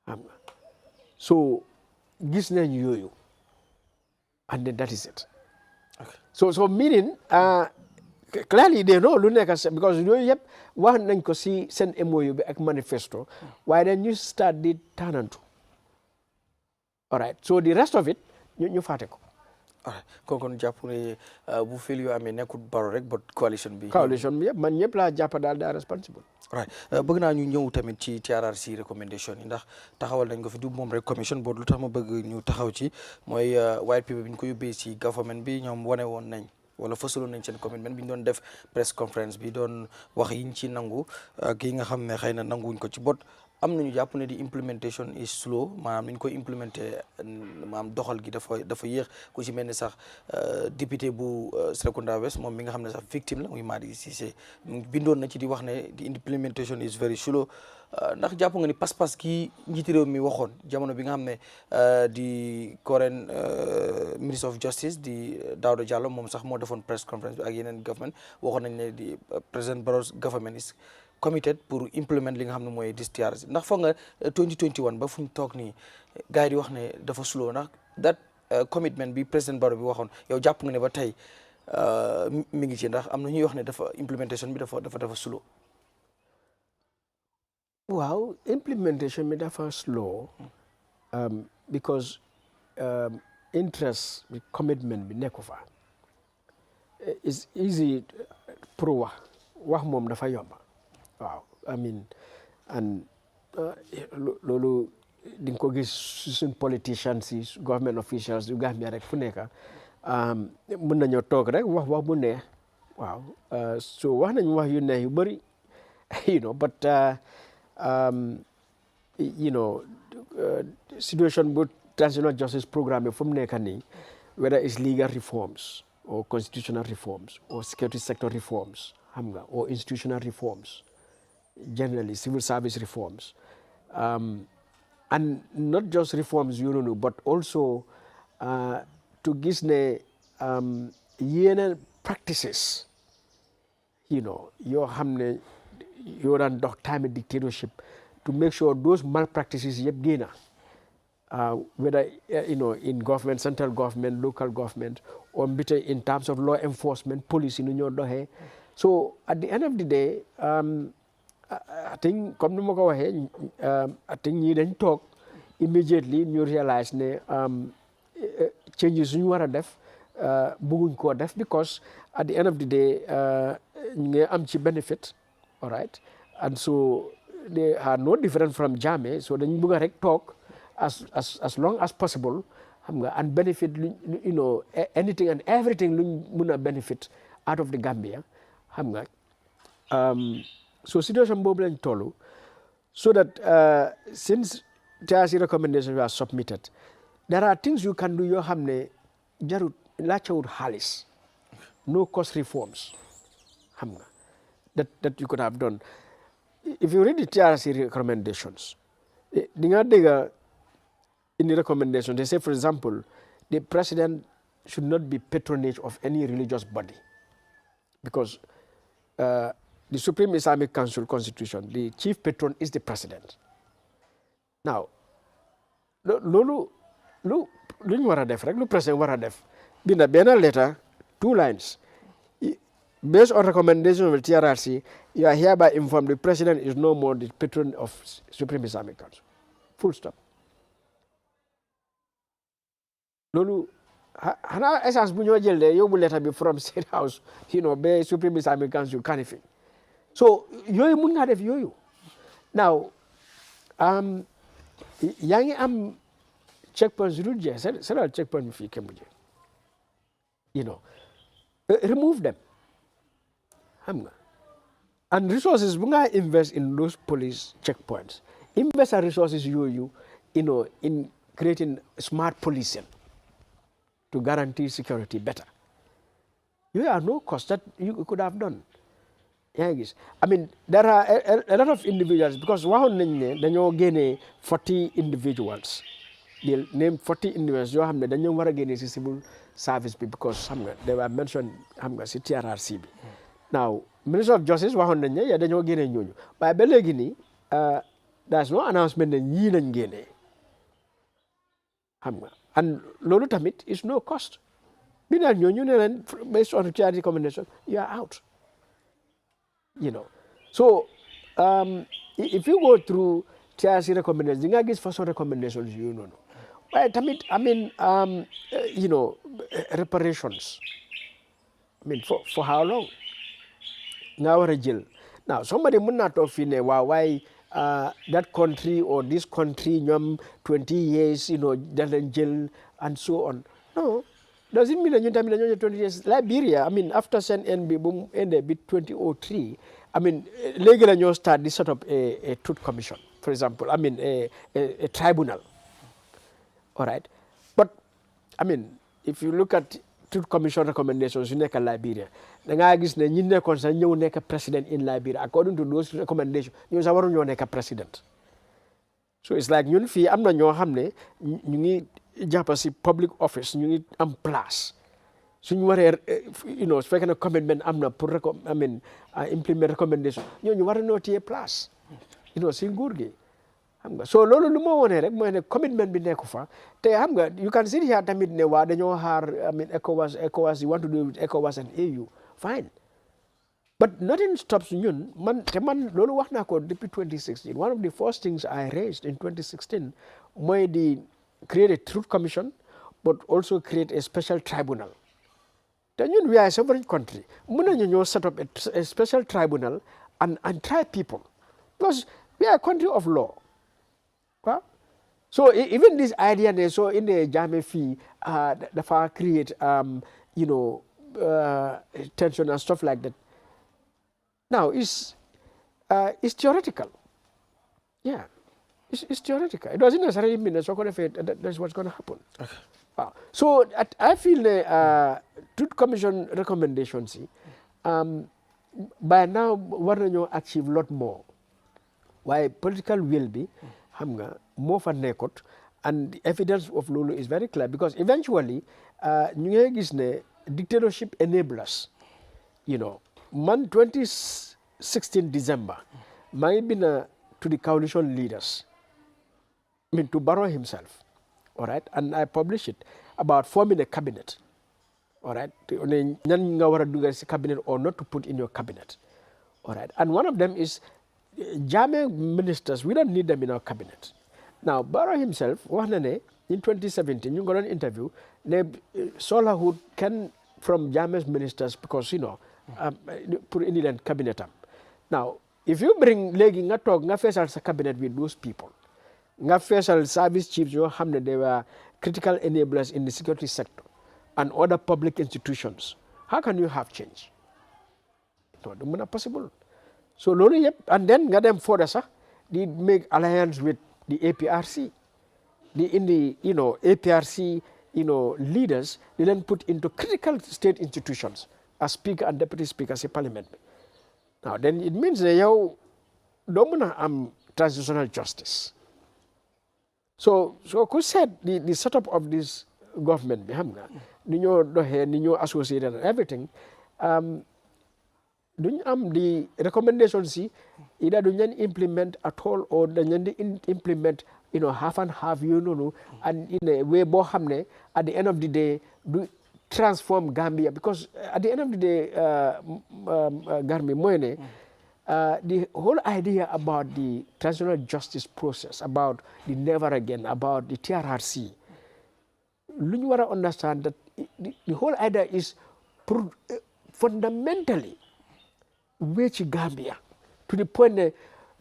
xam nga so gis nañ yooyu and then that is it okay. so meaning clearly they know lu nekk because yooyu yëpp wax nañ ko si seen MOU bi ak manifesto waaye then ñu start di tànnantu all right so the rest of it ñu fàtte ko
kon jàpp ne bu fil yu amee nekkul baro rek but coalition bi
yëpp man ñëpp laa jàpp daal daa responsible
right bëgg naa ñu ñëw tamit ci TRRC recommendation yi ndax taxawal nañ ko fi du moom rek commission boobu lu tax ma bëgg ñu taxaw ci mooy white paper bi ñu ko yóbbee ci government bi ñoom wane woon nañ wala fësaloon nañ seen commitment bi ñu doon def press conference bi doon wax yiñ ci nangu ak yi nga xam ne xëy na nanguwuñ ko ci bot am nañu jàpp ne di implementation is slow maanaam ni ñu koy implémenté maanaam doxal gi dafa yéex ku ci mel ni sax député bu Serekunda West moom mi nga xam ne sax victime la muy Madi Cissé bindoon na ci di wax ne di implementation is very slow ndax jàpp nga ni pas-pas kii njiiti réew mi waxoon jamono bi nga xam ne di current minister of justice di Dawda Jallow moom sax moo defoon press conference bi ak yeneen government waxoon nañ ne di président Barrow's government is committed pour implement li nga xam ne mooy dis TRRC ndax foog nga 2021 ba fu ñu toog nii gars yi di wax ne dafa slow ndax that commitment bi président Barrow bi waxoon yow jàpp nga ne ba tey mi ngi ci ndax am na ñuy wax ne dafa implementation bi dafa slow.
waaw implementation bi dafa slow because interest bi commitment bi nekku fa it's easy pour wax moom dafa yomba waaw I mean and loolu di nga ko gis suñ politicians yi government officials yu Gambia rek fu nekk mën nañoo toog rek wax bu neex waaw so wax nañu wax yu neex yu bëri but situation bu transitional justice programme bi fu mu nekk nii whether it's legal reforms or constitutional reforms or security sector reforms xam nga or institutional reforms generally civil service reforms and not just reforms but also to gis ne yeneen practices yoo xam ne yoo daan dox time dictatorship to make sure those malpractices yëpp génna whether in government, central government, local government, or in terms of law enforcement, policy nu ñoo doxee. So at the end of the day I think comme ni ma ko waxee I think ñii dañ toog immediately ñu realize ne changes suñu war a def bëgguñ koo def because at the end of the day ñu ngi am ci benefit, all right, and so they are no different from Jammeh, so dañ bëgg a rek toog as long as possible xam nga and benefit anything and everything luñ mun a benefit out of the Gambia xam nga so situation boobu lañ tollu so that since TRRC recommendations were submitted there are things you can do yoo xam ne jarut laajtewut xaalis no cost reforms xam nga that you could have done. If you read the TRRC recommendations di nga dégg in the recommendation they say, for example, the president should not be patronage of any religious body because the Supreme Islamic Council Constitution, the chief patron is the president. Now, lu ñu war a def rek lu president war a def binda benn letter 2 lines based on recommendation of the TRRC, you are hereby informed the president is no more the patron of Supreme Islamic Council. Full stop. loolu xanaa essence bu ñoo jël de yóbbu letter bi from State House ba Supreme Islamic Council Kanifing so yooyu mun ngaa def yooyu now yaa ngi am checkpoints yu dul jeex seetal checkpoint bi fii Kembuje remove them xam nga and resources bu nga invest in those police checkpoints invest our resources yooyu in creating smart policing to guarantee security better. You are no cost that you could have done. Yes. I mean, there are a lot of individuals because one dañoo génne 40 individuals. They named 40 individuals yoo xam ne dañoo war a génne ci civil service bi because xam nga they were mentioned xam nga ci TRRC bi. Now, Minister of Justice waxoon nañ ne dañoo génne ñooñu waaye ba léegi nii there's no announcement ne ñii lañ génne xam nga. And loolu tamit is no cost. Binal ñooñu ne leen based on charity recommendation, you are out. So if you go through charity recommendations, you get first recommendations, But tamit, reparations. I mean, for how long? Now jail. Now somebody mun not talk why that country or this country, 20 years, they're jail and so on. No, doesn't mean that you 20 years. Liberia, I mean, after NB boom ended 2003, I mean, legally you start this sort of a truth commission, for example. I mean, a tribunal. All right, but I mean, if you look at Truth Commission recommendations in Liberia, the guy is the concern you make a president in Liberia. According to those recommendations, you are a president. So it's like you fee am na ñoo xam ne ñu ngi jàpp si public office ñu ngi am place suñu waree su fekkee ne commitment am na pour implement recommendation ñooñu war nañoo téye place si nguur gi xam nga so loolu lu ma wone rek mooy ne commitment bi nekku fa te xam nga you can sit here tamit ne waa dañoo xaar ECOWAS you want to do with ECOWAS and AU fine but nothing stops ñun man loolu wax naa ko depuis 2016 one of the first things I raised in 2016 mooy di create a truth commission but also create a special tribunal te ñun we are a sovereign country mën nañu ñoo set up a special tribunal and try people because we are a country of law. So even this idea, so in the Jammeh fee, the far create, tension and stuff like that. Now it's theoretical. Yeah, it's theoretical. It doesn't necessarily mean that's what's going to happen. Okay. So I feel the Truth Commission recommendations, by now, we're going to achieve a lot more. Why political will be, more for nekot, and the evidence of Lulu is very clear because eventually, dictatorship enablers, man 2016 December, might be to the coalition leaders, to Barrow himself, all right, and I published it about forming a cabinet, all right, cabinet or not to put in your cabinet, all right, and one of them is Jammeh ministers, we don't need them in our cabinet. Now, Barrow himself, in 2017, you got an interview, Solahud can from Jammeh's ministers because, put in the cabinet. Now, if you bring Legi nga talk, nga face as a cabinet with those people, nga face as service chiefs, they were critical enablers in the security sector and other public institutions. How can you have change? It's not possible. So, and then get them further, they make alliance with the APRC. APRC, leaders, they then put into critical state institutions as speaker and deputy speakers in parliament. Now, then it means that you don't transitional justice. So who said the setup of this government, Nino associated and everything, the recommendations either don't implement at all or they implement half and half and in a way at the end of the day do transform Gambia because at the end of the day Gambia the whole idea about the transitional justice process, about the never again, about the TRRC, lu ñu war a understand that the whole idea is fundamentally wécci Gambia to the point ne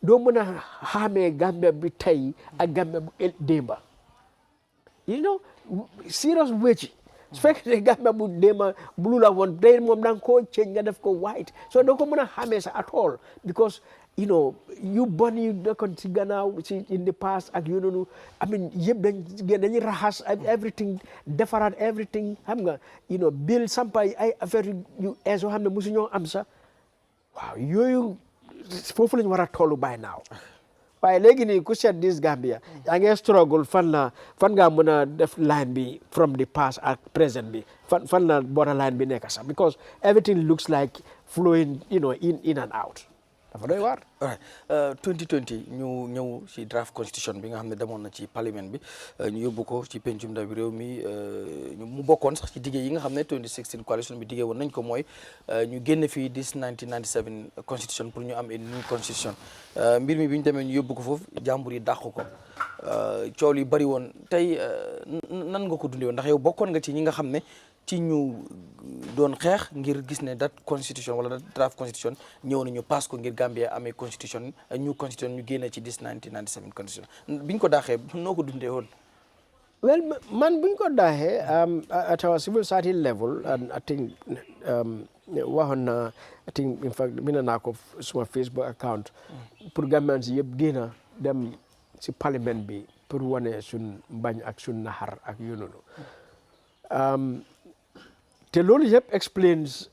doo mën a xaamee Gambia bi tey ak Gambia bu démba you know serious wécci su fekkee ne Gambia bu démba blue la woon tey moom da nga koo change nga def ko white so doo ko mën a xaamee sa at all because you know yu bon yi nekkoon ci gannaaw ci in the past ak yu noonu I mean yëpp dañuy raxas everything defaraat everything xam nga you know bill sampay ay affaire yu ees yoo xam ne mosu ñoo am sax waaw yooyu foofu lañu war a tollu by now waaye léegi nii ku seet this Gambia yaa ngi struggle fan nga mën a def line bi from the past ak present bi fan la border line bi nekk sax because everything looks like flowing you know in and out dafa doy waar.
2020 ñu ñëw ci draft constitution bi nga xam ne demoon na ci parlement bi ñu yóbbu ko ci pencum ndawi réew mi mu bokkoon sax ci diggé yi nga xam ne 2016 coalition bi diggé woon nañ ko mooy ñu génn fii this 1997 constitution pour ñu am une new constitution mbir mi bi ñu demee ñu yóbbu ko foofu jàmbur yi dàq ko coow yi bari woon tey nan nga ko dundee woon ndax yow bokkoon nga ci ñi nga xam ne ci ñu doon xeex ngir gis ne dat constitution wala dat draft constitution ñëw nañu pass ko ngir Gambia amee constitution ñu constitution ñu génne ci this 1997 constitution biñ ko daaxee noo ko dundee woon.
Well man buñ ko daaxee at our civil society level and I think waxoon na I think in fact bind naa ko suma Facebook account pour Gambians yëpp génn dem si parlement bi pour wane suñ mbañ ak suñ naxar ak yu noonu te loolu yëpp explains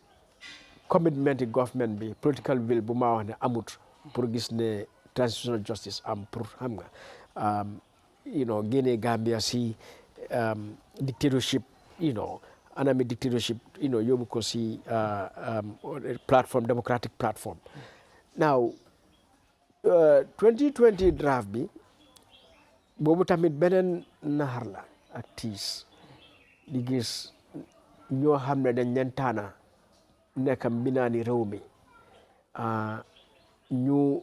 commitment government bi political will bu ma wax ne amut pour gis ne transitional justice am pour xam nga you know génnee Gambia si dictatorship you know anami dictatorship you know yóbbu ko si platform democratic platform now 2020 draft bi boobu tamit beneen naxar la ak tiis di gis ñoo xam ne dañ leen taana nekk mbinaani réew mi ñu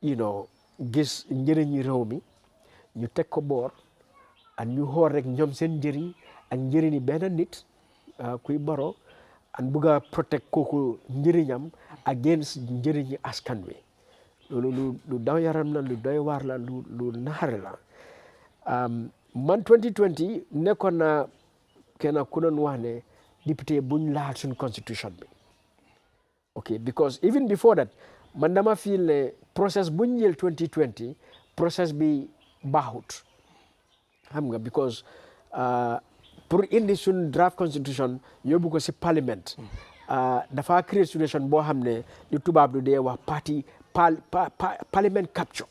you know gis njëriñi réew mi ñu teg ko boor ak ñu xool rek ñoom seen njëriñ ak njëriñi benn nit kuy baro an bugg a protect kooku njëriñam against njëriñi askan wi loolu lu daw yaram la lu doy waar la lu naxare la man 2020 nekkoon na kenn ku doon wax ne député buñ laal suñ constitution bi ok because even before that man dama feel ne process buñ jël 2020 process bi baaxut xam nga because pour indi suñ draft constitution yóbbu ko si parlement dafa créer situation boo xam ne li tubaab lu dee wax parliament capture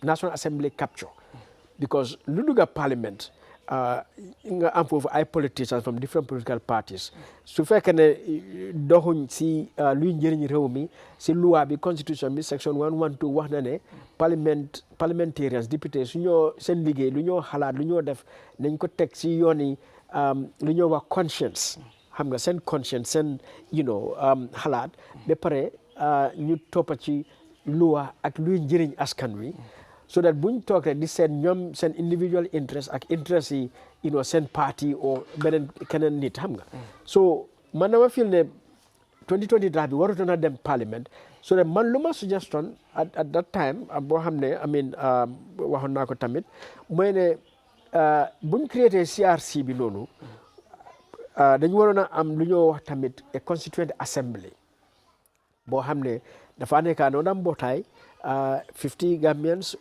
national assembly capture because lu dugga parliament nga am foofu ay politicians from different political parties su fekkee ne doxuñ si luy njëriñ réew mi si loi bi constitution bi section 112 wax na ne parliamentarians députés su ñoo seen liggéey lu ñoo xalaat lu ñoo def nañ ko teg si yoon yi lu ñoo wax conscience xam nga seen conscience seen you know xalaat ba pare ñu toppa ci loi ak luy njëriñ askan wi so that buñ toog rek di seen ñoom seen individual interest ak interest yi you know seen party o beneen keneen nit xam nga so man dama feel ne 2020 draft bi warutoon na dem parliament so that man lu ma suggestion at that time boo xam ne I mean waxoon naa ko tamit mooy ne buñ créé CRC bi noonu dañu waroon a am lu ñoo wax tamit a constituent assembly boo xam ne dafa nekk noonu am mbootaay 50 Gambians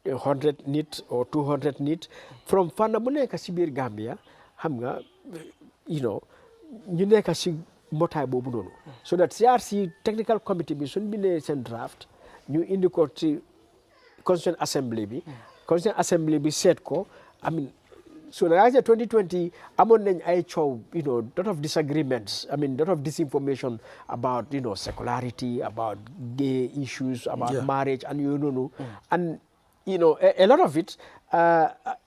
100 nit or 200 nit from fànn bu nekk si biir Gambia xam nga you know ñu nekk si mbootaay boobu noonu so that CRC technical committee bi suñ bindee seen draft ñu indi ko ci constituent assembly bi seet ko I mean so like I said 2020 amoon nañ ay coow you know lot of disagreements I mean lot of disinformation about you know secularity about gay issues about marriage and you know and you know a lot of it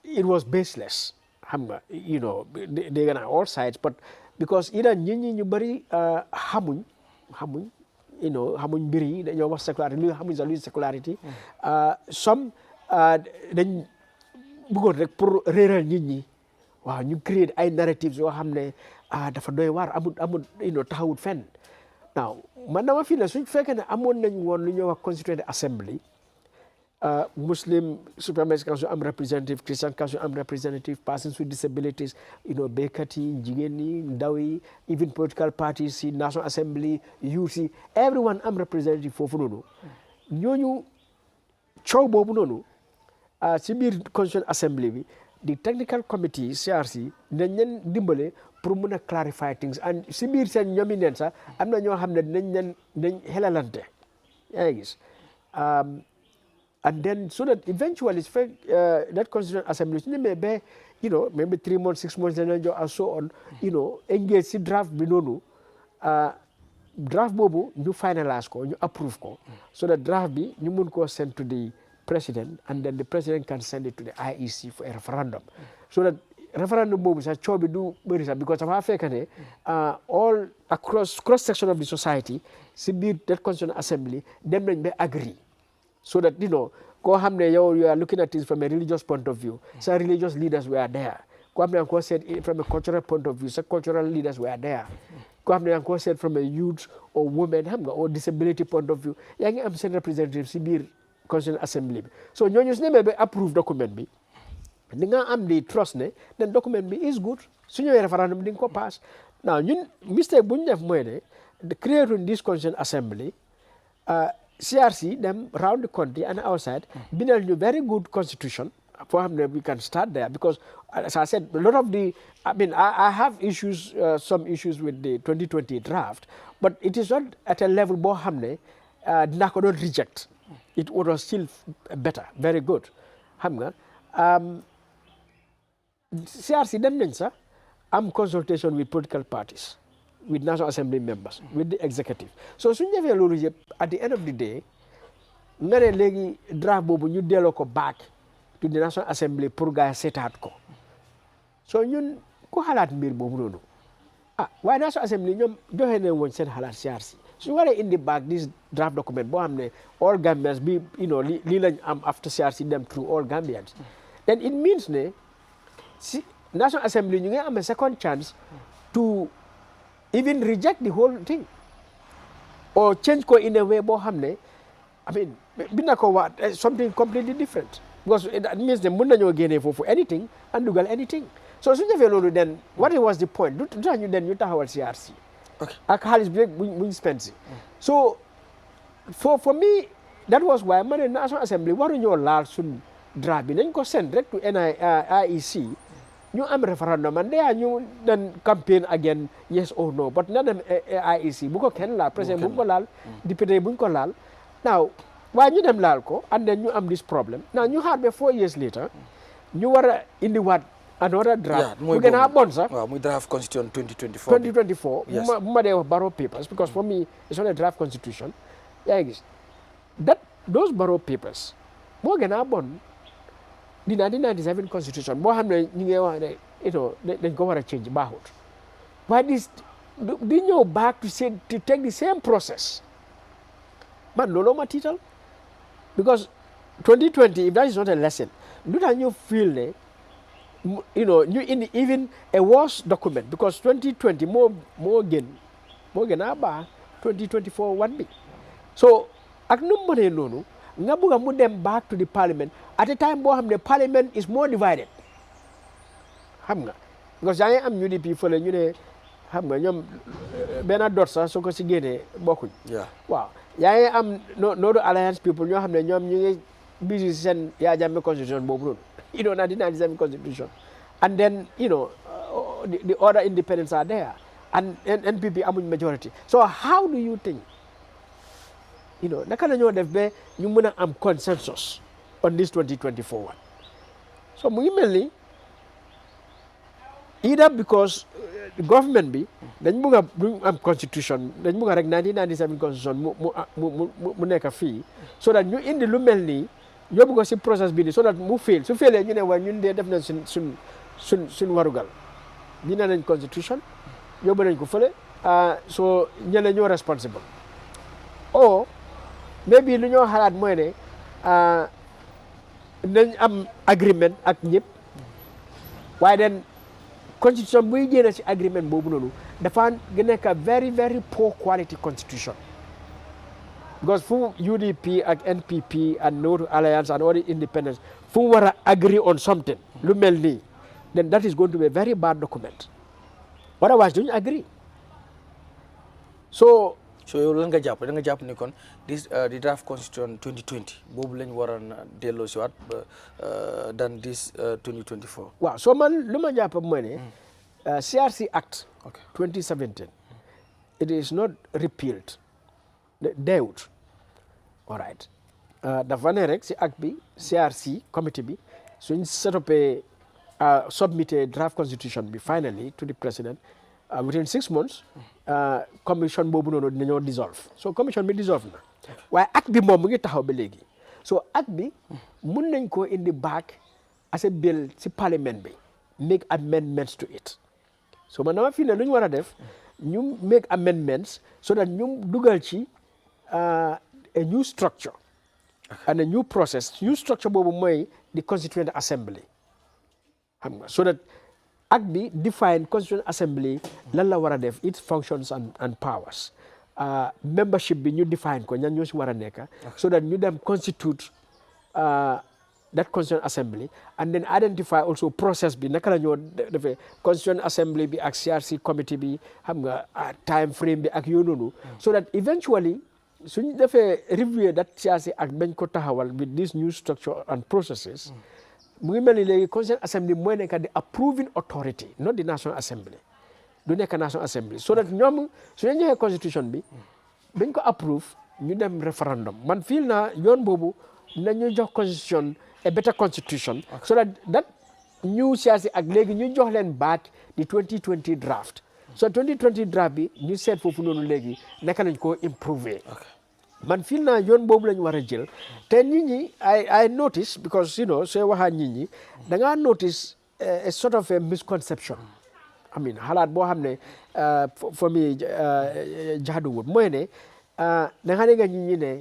it was baseless xam nga you know they gonna all sides but because either ñi ñu bari xamuñ you know xamuñ mbir yi dañoo wax secularity lu xamuñ sax luy secularity some dañ bëggoon rek pour réeral nit ñi waaw ñu create ay narratives yoo xam ne dafa doy waar amul taxawut fenn now man dama fi ne suñ fekkee ne amoon nañ woon lu ñuy wax constituent assembly Muslim supremacy council am representative Christian council am representative persons with disabilities béykat yi jigéen ñi ndaw yi even political parties si national assembly youth yi everyone am representative foofu noonu ñooñu coow boobu noonu si biir constituent assembly bi di technical committee CRC dinañ leen dimbale pour mun a clarify things and si biir seen ñoomi neen sax am na ñoo xam ne dinañ xelalante yaa ngi gis and then so that eventually that constituent assembly su demee ba maybe 3 months 6 months danañ jox and so on engage si draft bi noonu draft boobu ñu finalize ko ñu approve ko so that draft bi ñu mun koo send to the president and then the president can send it to the IEC for a referendum so that referendum boobu sax coow bi du bëri sax because dafa fekk ne all across cross section of the society si biir that constituent assembly dem nañ ba agree so that koo xam ne yow you are looking at things from a religious point of view sa religious leaders were there koo xam ne ko seet from a cultural point of view sa cultural leaders were there koo xam ne ko seet from a youth or women xam nga or disability point of view yaa ngi am seen representative si biir constituent assembly bi so ñooñu su demee ba approve document bi di nga am di trust ne then document bi is good su ñëwee référendum di nga ko pass now ñun mistake bu ñu def mooy ne creating this constituent assembly CRC them round the country and outside bindal ñu very good constitution for xam ne we can start there because as I said a lot of the I have issues some issues with the 2020 draft but it is not at a level boo xam ne dinaa ko doon reject it was still better very good xam nga CRC dem nañ sax am consultation with political parties with National Assembly members with the executive so suñu defee loolu yëpp at the end of the day nga ne léegi draft boobu ñu delloo ko back to the National Assembly pour gars seetaat ko so ñun ku xalaat mbir boobu noonu waaye National Assembly ñoom joxe ne woon seen xalaat CRC su waree indi back this draft document boo xam ne all Gambians bi lii lañ am after CRC dem through all Gambians then it means ne si National Assembly ñu ngi am a second chance to even reject the whole thing or change ko in a way boo xam ne bina ko waa something completely different because it means ne mun nañoo génnee foofu anything and dugal anything so suñu defee loolu then what was the point du tax ñu den ñu taxawal CRC ak xaalis bi rek buñ spend si so for me that was why ma ne National Assembly waruñoo laal suñ draft bi nañ ko send rek to IEC ñu am referendum and there ñu then campaign again yes or no but na dem IEC bu ko kenn laal président bu ko laal député buñ ko laal now waaye ñu dem laal ko and then ñu am this problem now ñu xaar ba 4 years later ñu war a indiwaat another draft bu gën a bon sax
waaw muy draft constitution 2024
bu ma dee wax Barrow papers because for me it's not a draft constitution yaa ngi gis those Barrow papers moo gën a bon di 1997 constitution boo xam ne ñu ngi wax ne dañ ko war a change baaxut waaye di ñëw back to take the same process man looloo ma tiital because 2020 if that is not a lesson lu tax ñu feel ne ñu indi even a worse document because 2020 moo gën a baax 2024 one bi so ak nu mu mënee noonu nga bëgg mu dem back to the parliament at a time boo xam ne parliament is more divided xam nga because yaa ngi am UDP fële ñu ne xam nga ñoom benn dot sax soo ko si génnee bokkuñ waaw yaa ngi am Northern Alliance people ñoo xam ne ñoom ñu ngi busy seen Yahya Jammeh constitution boobu noonu 1997 constitution and then the other independents are there and NPP amuñ majority so how do you think naka la ñoo def ba ñu mën a am consensus on this 2024 one so mu ngi mel ni either because government bi dañ bëgg a am constitution dañ bëgg a rek 1997 constitution mu nekk fii so that ñu indi lu mel nii yóbbu ko si process bi nii so that mu fail su failee ñu ne waaye ñun dee def nañ suñ warugal dina nañ constitution yóbbu nañ ko fële so ñeneen ñoo responsible o maybe lu ñoo xalaat mooy ne nañ am agreement ak ñëpp waaye den constitution buy génn ci agreement boobu noonu dafa nekk very very poor quality constitution because fu UDP ak NPP and North Alliance and all the independents fu war a agree on something lu mel nii then that is going to be a very bad document otherwise duñu agree so
yow lan nga jàpp da nga jàpp ni kon di draft constitution 2020 boobu lañ waroon delloo si waat than this 2024
waaw so man lu ma jàpp mooy ne CRC Act 2017 it is not repealed deewut all right dafa ne rek si act bi CRC committee bi suñ setupee submité draft constitution bi finally to the president within 6 months commission boobu noonu dinañoo dissolve so commission bi dissolve na waaye act bi moom mu ngi taxaw ba léegi so act bi mun nañ koo indi back as a bill si parliament bi make amendments to it so man dama fi ne lu ñu war a def ñu make amendments so that ñu dugal ci a new structure and a new process new structure boobu mooy the constituent assembly xam nga so that act bi define constituent assembly lan la war a def its functions and powers membership bi ñu define ko ñan ñoo si war a nekk so that ñu dem constitute that constituent assembly and then identify also process bi naka la ñoo defee constituent assembly bi ak CRC committee bi xam nga time frame bi ak yoo noonu so that eventually suñ defee review that CRC ak bañ ko taxawal with this new structure and processes mu ngi mel ni léegi constituent assembly mooy nekk di approving authority not the national assembly du nekk national assembly so that ñoom suñu joxee constitution bi dañ ko approve ñu dem référendum man feel naa yoon boobu nañu jox constitution a better constitution so that new CRC ak léegi ñu jox leen back the 2020 draft so 2020 draft bi ñu seet foofu noonu léegi naka lañ koo improver man feel naa yoon boobu lañ war a jël te nit ñi I notice because you know sooy waxaa nit ñi da ngaa notice a sort of a misconception I mean xalaat boo xam ne for me jaaduwut mooy ne da nga dégg nit ñi ne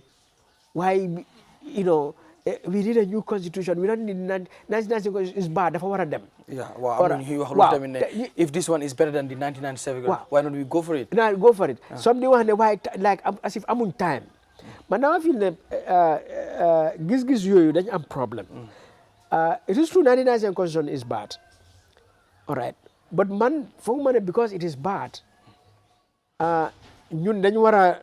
waaye you know we need a new constitution we don't need 1997 is bad dafa war a dem
yeah waaw am nañu wax lu tamit ne if this one is better than the 1997 why not we go for it
go for it some di wax ne waaye like as if amuñ time man dama feel ne gis-gis yooyu dañ am problem it is true 1997 constitution is bad all right but man foog ma ne because it is bad ñun dañ war a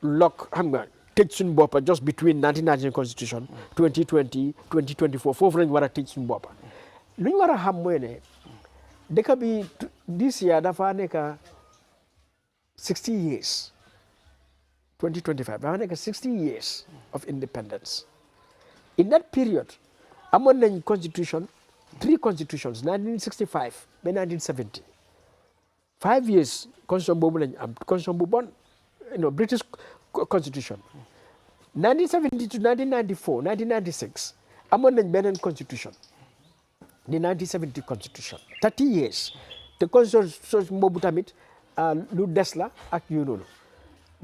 lock xam nga tëj suñu boppa just between 1997 constitution 2020 2024 foofu lañ war a tëj suñu boppa lu ñu war a xam mooy ne dëkk bi this year dafa nekk 60 years 2025 dafa nekk 60 years of independence in that period amoon nañ constitution 3 constitutions 1965 ba 1970 5 years constitution boobu lañ am constitution bu bon British constitution 1970 to 1994 1996 amoon nañ beneen constitution the 1970 constitution 30 years te constitution boobu tamit lu des la ak yu noonu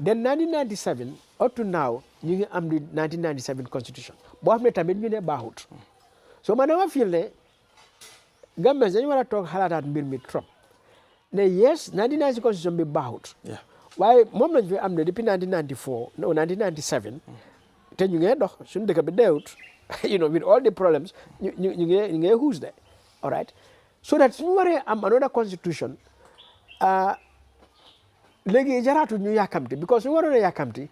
then 1997 up to now ñu ngi am di 1997 constitution boo xam ne tamit ñu ne baaxut so man dama feel ne Gambia dañu war a toog xalaataat mbir mi trop ne yes 1997 constitution bi baaxut waaye moom lañ fi am ne depuis 1994 no 1997 te ñu ngee dox suñu dëkk bi deewut with all the problems ñu ngee xuus de all right so that suñu waree am another constitution léegi jaraatu ñu yàkkamti because suñu waroon a yàkkamti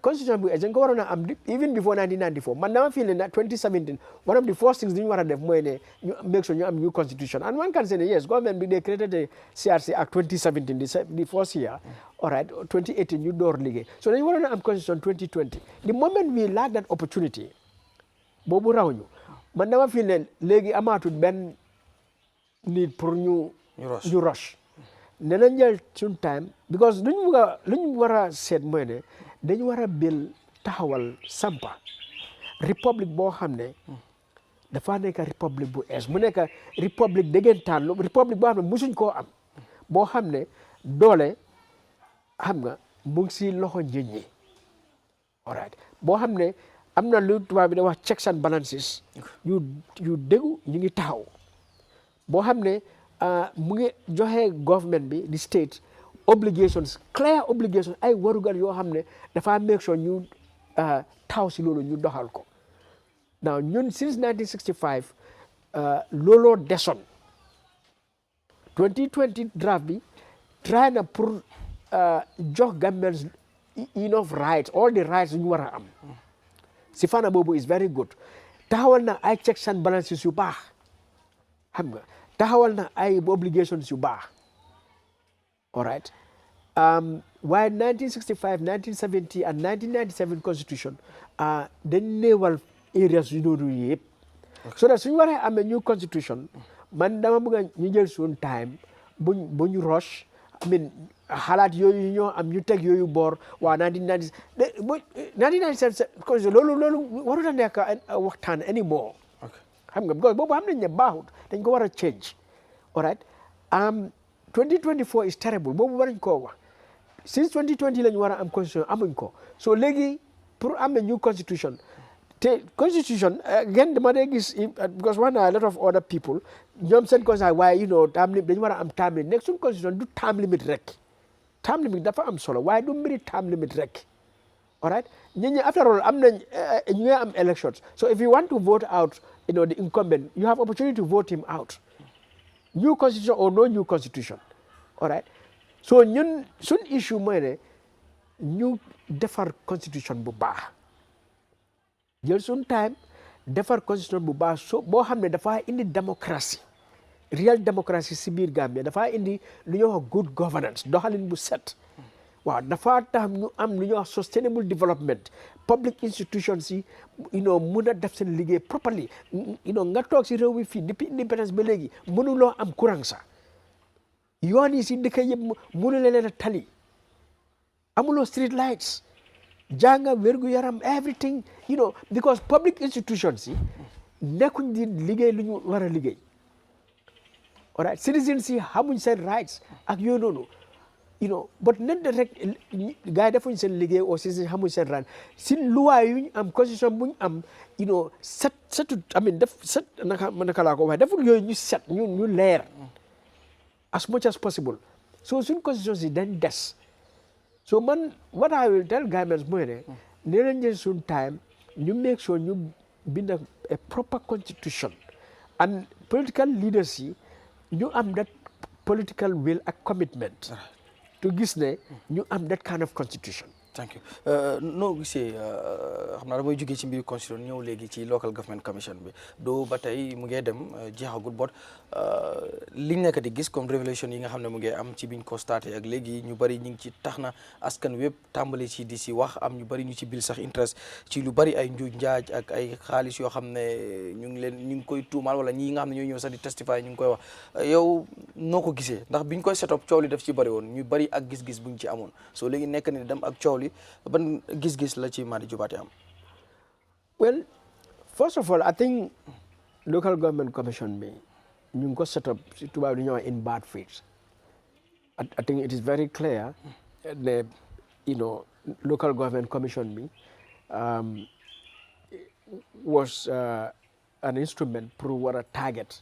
constitution bi dañ ko waroon a am even before 1994 man dama feel ne 2017 one of the first things ñu war a def mooy ne ñu make sure ñu am new constitution and one can say yes government bi they created the CRC Act 2017 the first year all right 2018 ñu door liggéey so dañu waroon a am constitution 2020 the moment we lack that opportunity boobu raw ñu man dama feel ne léegi amaatul benn need pour ñu rush ne nañ jël suñ time because lu ñu war a seet mooy ne dañu war a bil taxawal sampa république boo xam ne dafa nekk république bu ees mu nekk république dëggantaan république boo xam ne musuñ koo am boo xam ne doole xam nga mu ngi si loxo nit ñi all right boo xam ne am na lu tubaab bi da wax checks and balances yu déggu ñu ngi taxaw boo xam ne mu ngi joxe government bi the state obligations clear obligations ay warugal yoo xam ne dafa make sure ñu taw si loolu ñu doxal ko now ñun since 1965 looloo desoon 2020 draft bi try na pour jox Gambians enough rights all the rights ñu war a am si fana boobu is very good taxawal na ay checks and balances yu baax xam nga taxawal na ay obligations yu baax all right waaye 1965 1970 and 1997 constitution dañ néewal areas yu noonu yëpp so that suñu waree amee new constitution man dama bëgg a ñu jël suñu time buñ rush I mean xalaat yooyu ñoo am ñu teg yooyu boor waa 1997 loolu warut a nekk waxtaan anymore xam nga because boobu xam nañ ne baaxut dañ ko war a change all right 2024 is terrible boobu war nañ koo wax since 2020 lañu war a am constitution amuñ ko so léegi pour am new constitution te constitution again dama dee gis because one a lot of other people ñoom seen constitution waaye you know term limit dañu war a am term limit nekk suñu constitution du term limit rek term limit dafa am solo waaye du mbiri term limit rek all right ñi after all am nañ ñu ngi am elections so if you want to vote out you know the incumbent you have opportunity to vote him out new constitution or no new constitution all right so ñun suñ issue mooy ne ñu defar constitution bu baax jël suñ time defar constitution bu baax so boo xam ne dafa indi démocratie real démocratie si biir Gambia dafa indi lu ñuy wax good governance doxalin bu set waaw dafa tax ñu am lu ñuy wax sustainable development public institutions yi you know mun a def seen liggéey properly you know nga toog si réew mi fii depuis indépendance ba léegi mënuloo am courant sax yoon yi si dëkk yëpp mënu leen a tali amuloo street lights jànga wérgu yaram everything you know because public institutions yi nekkuñ di liggéey lu ñu war a liggéey all right citizens yi xamuñ seen rights ak yooyu noonu you know but nen de rek gars yi defuñ seen liggéey aussi si xamuñ seen rights si loi yuñ am constitution buñ am you know setu I mean def set naka laa ko waxee deful yooyu ñu set ñu leer as much as possible so suñ constitution si dañ des so man what I will tell Gambians mooy ne nee nañ jël suñ time ñu make sure ñu bind a proper constitution and political leaders yi ñu am that political will ak commitment to gis ne ñu am that kind of constitution.
Thank you noo gisee xam naa damay jógee ci mbiru constitution ñëw léegi ci local government commission bi doo ba tey mu ngee dem jeexagul bot liñ nekk di gis comme révélation yi nga xam ne mu ngee am ci biñ ko starté ak léegi ñu bari ñu ngi ci tax na askan wépp tàmbali ci di si wax am ñu bari ñu ci bil sax interest ci lu bari ay njuuj njaaj ak ay xaalis yoo xam ne ñu ngi koy tuumaal wala ñi nga xam ne ñooy ñëw sax di testify ñu ngi koy wax yow noo ko gisee ndax biñ koy set up coow li daf ci bari woon ñu bari ak gis-gis buñ ci amoon soo léegi nekk ni dem ak coow ban gis-gis la ci Madi Jobarteh am.
Well, first of all, I think local government commission bi ñu ngi ko set up si tubaab di ñëw in bad faith. I think it is very clear that you know local government commission bi was an instrument pour war a target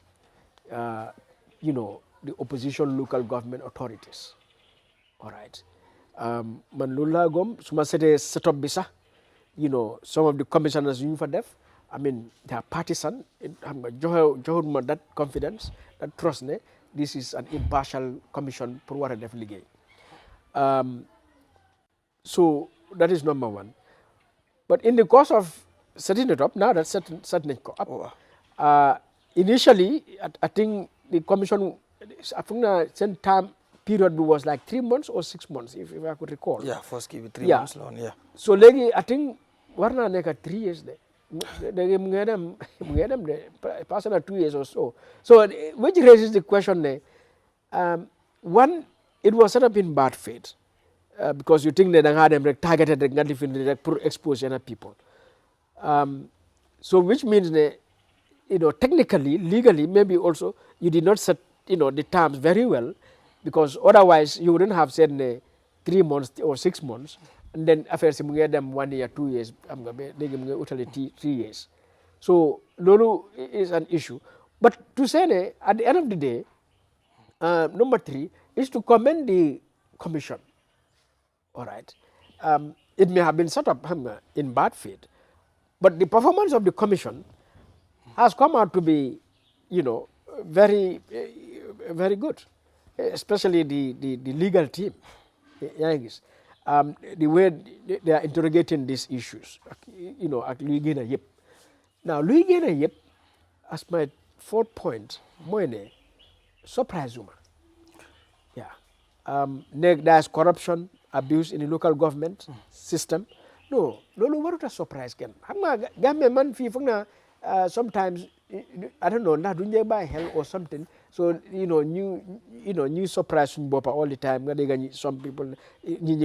you know the opposition local government authorities. All right. Man loolu laa gom su ma setee setup bi sax you know some of the commissioners yu ñu fa def I mean they are partisan xam nga joxewut ma that confidence that trust ne this is an impartial commission pour war a def liggéey so that is number one but in the course of setting it up now that set nañ ko up initially I think the commission I think na seen time period was like 3 months or 6 months, if I could recall.
Yeah, first give it 3 months long, yeah.
So legi I think warna neka 3 years de. Legi mungedam de personal 2 years or so. So which raises the question there. One, it was set up in bad faith because you think that they had them targeted like pour expose other people. So which means that you know technically, legally, maybe also you did not set you know the terms very well. Because otherwise you wouldn't have said 3 months or 6 months and then after mu ngi dem 1 year 2 years am nga léegi mu ngi utali 3 years so loolu is an issue but to say ne at the end of the day Number 3 is to commend the commission. All right. It may have been set up in bad faith, but the performance of the commission has come out to be, very, very good, especially the legal team. The way they are interrogating these issues, at Louis Yip. Now, Louis Yip, as my 4th point, Moine, surprise Zuma. Yeah. There's corruption, abuse in the local government system. No, what a surprise again. Gambia man sometimes I don't know, not doing by hell or something. So new surprise all the time. Some people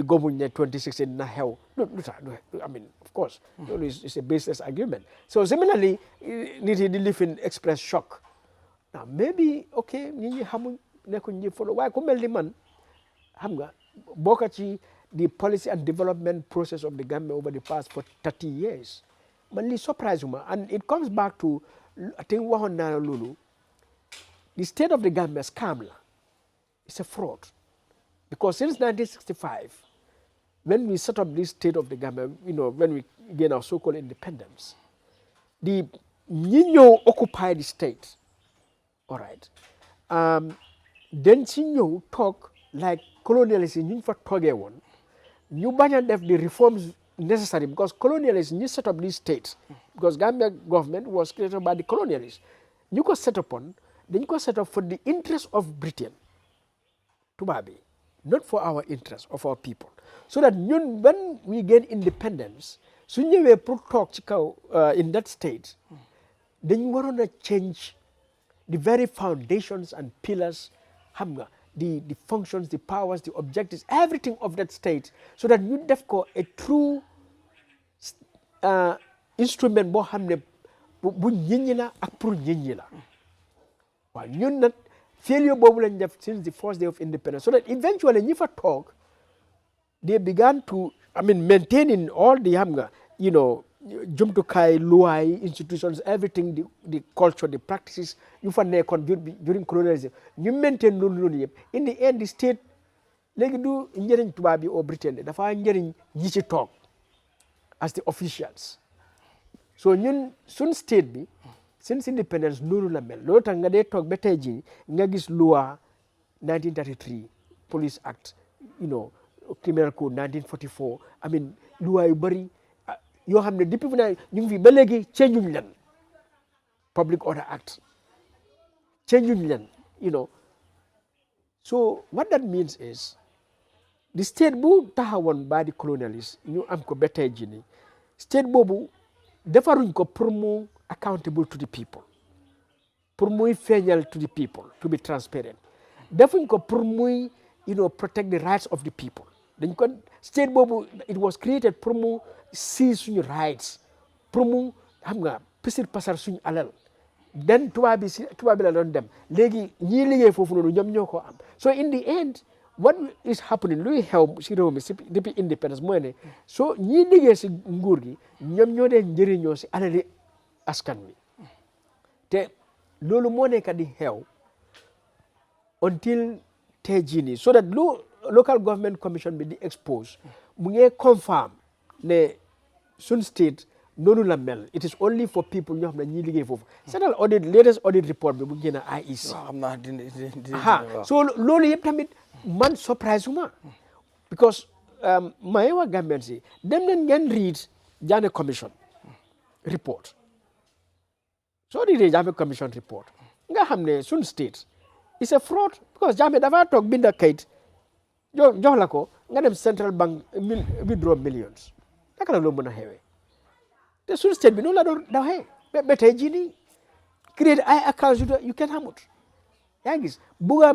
go in 2016 na hell. I mean, of course, it's a baseless argument. So similarly, need to live in express shock. Now maybe okay, follow. Why come man? The policy and development process of the Gambia over the past 30 years. But surprise, and it comes back to, I think, Lulu. The state of the Gambia is scam. It's a fraud. Because since 1965, when we set up this state of the Gambia, when we gain our so-called independence, the Nino occupied the state. All right. Then Nino talk like colonialism, you for one. You banner the reforms necessary because colonialists you set up these states because Gambia government was created by the colonialists. You could set upon, then you could set up for the interest of Britain, Tubabi, not for our interest of our people. So that when we gain independence, so you were talk in that state, then you want to change the very foundations and pillars, the functions, the powers, the objectives, everything of that state, so that you have got a true instrument bo xamne bu ñiñi la ak pour ñiñi la. Well, ñun nak failure bobu lañ def since the first day of independence, so that eventually ñi fa talk, they began to, maintaining all the jumtukaay, loi, institutions, everything, the culture, the practices, you fa nekkon during colonialism, ñu maintain loolu yëpp. In the end, the state léegi du njëriñ tubaab bi or Britain dafa njëriñ ñi ci toog as the officials. So ñun sun state bi since independence noonu la mel. Loolu tax nga dee toog ba tey jii nga gis loi 1933 Police Act, Criminal Code 1944, loi yu bari yoo xam ne depuis ñu ngi fi ba léegi change leen. Public Order Act change leen, So what that means is the state bu taxawoon by the colonialists ñu am ko ba tey jii nii state boobu defaruñ ko pour mu accountable to the people, pour muy feeñal to the people, to be transparent. Defuñ ko pour muy protect the rights of the people. dañ ko state boobu it was created pour mu seize suñu rights, pour mu pisir pasar suñu alal. Den tubaab bi la doon dem léegi ñii liggéey foofu noonu ñoom ñoo ko am. So in the end what is happening luy xew si réew mi depuis independence mooy ne so ñii liggéey si nguur gi ñoom ñoo dee njëriñoo si alali askan wi te loolu moo nekk di xew until tey jii nii so that local government commission bi di expose mu ngi confirm ne sun state noonu la mel. It is only for people ñoo xam ne ñii liggéey foofu. Seetal audit latest audit report bi bu génn IEC. So loolu yëpp tamit man surprise uma because may wa Gambian si dem leen ngeen read Jammeh commission report. So read Jammeh commission report nga xam ne sun state is a fraud because Jammeh dafa toog binda kayit jox la ko nga dem central bank withdraw millions naka la loolu mën a xewee te sun state bi noonu la doon doxee ba tey jii nii create ay accounts you can xamut yaa gis bugga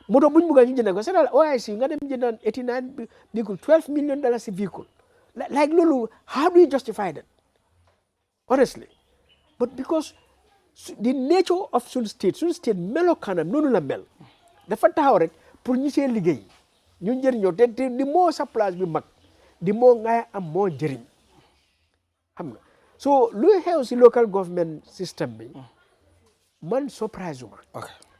moto buñ bugga ñu jënd ko c'est OIC nga dem jëndaan 89 vehicle $12 million si vehicle like loolu how do you justify that honestly but because the nature of sun state melokaanam noonu la mel dafa taxaw rek pour ñi see liggéey ñu njëriñoo te di moo sa place bi mag di moo ngay am moo njëriñ xam nga so luy xew si local government system bi man surprise uma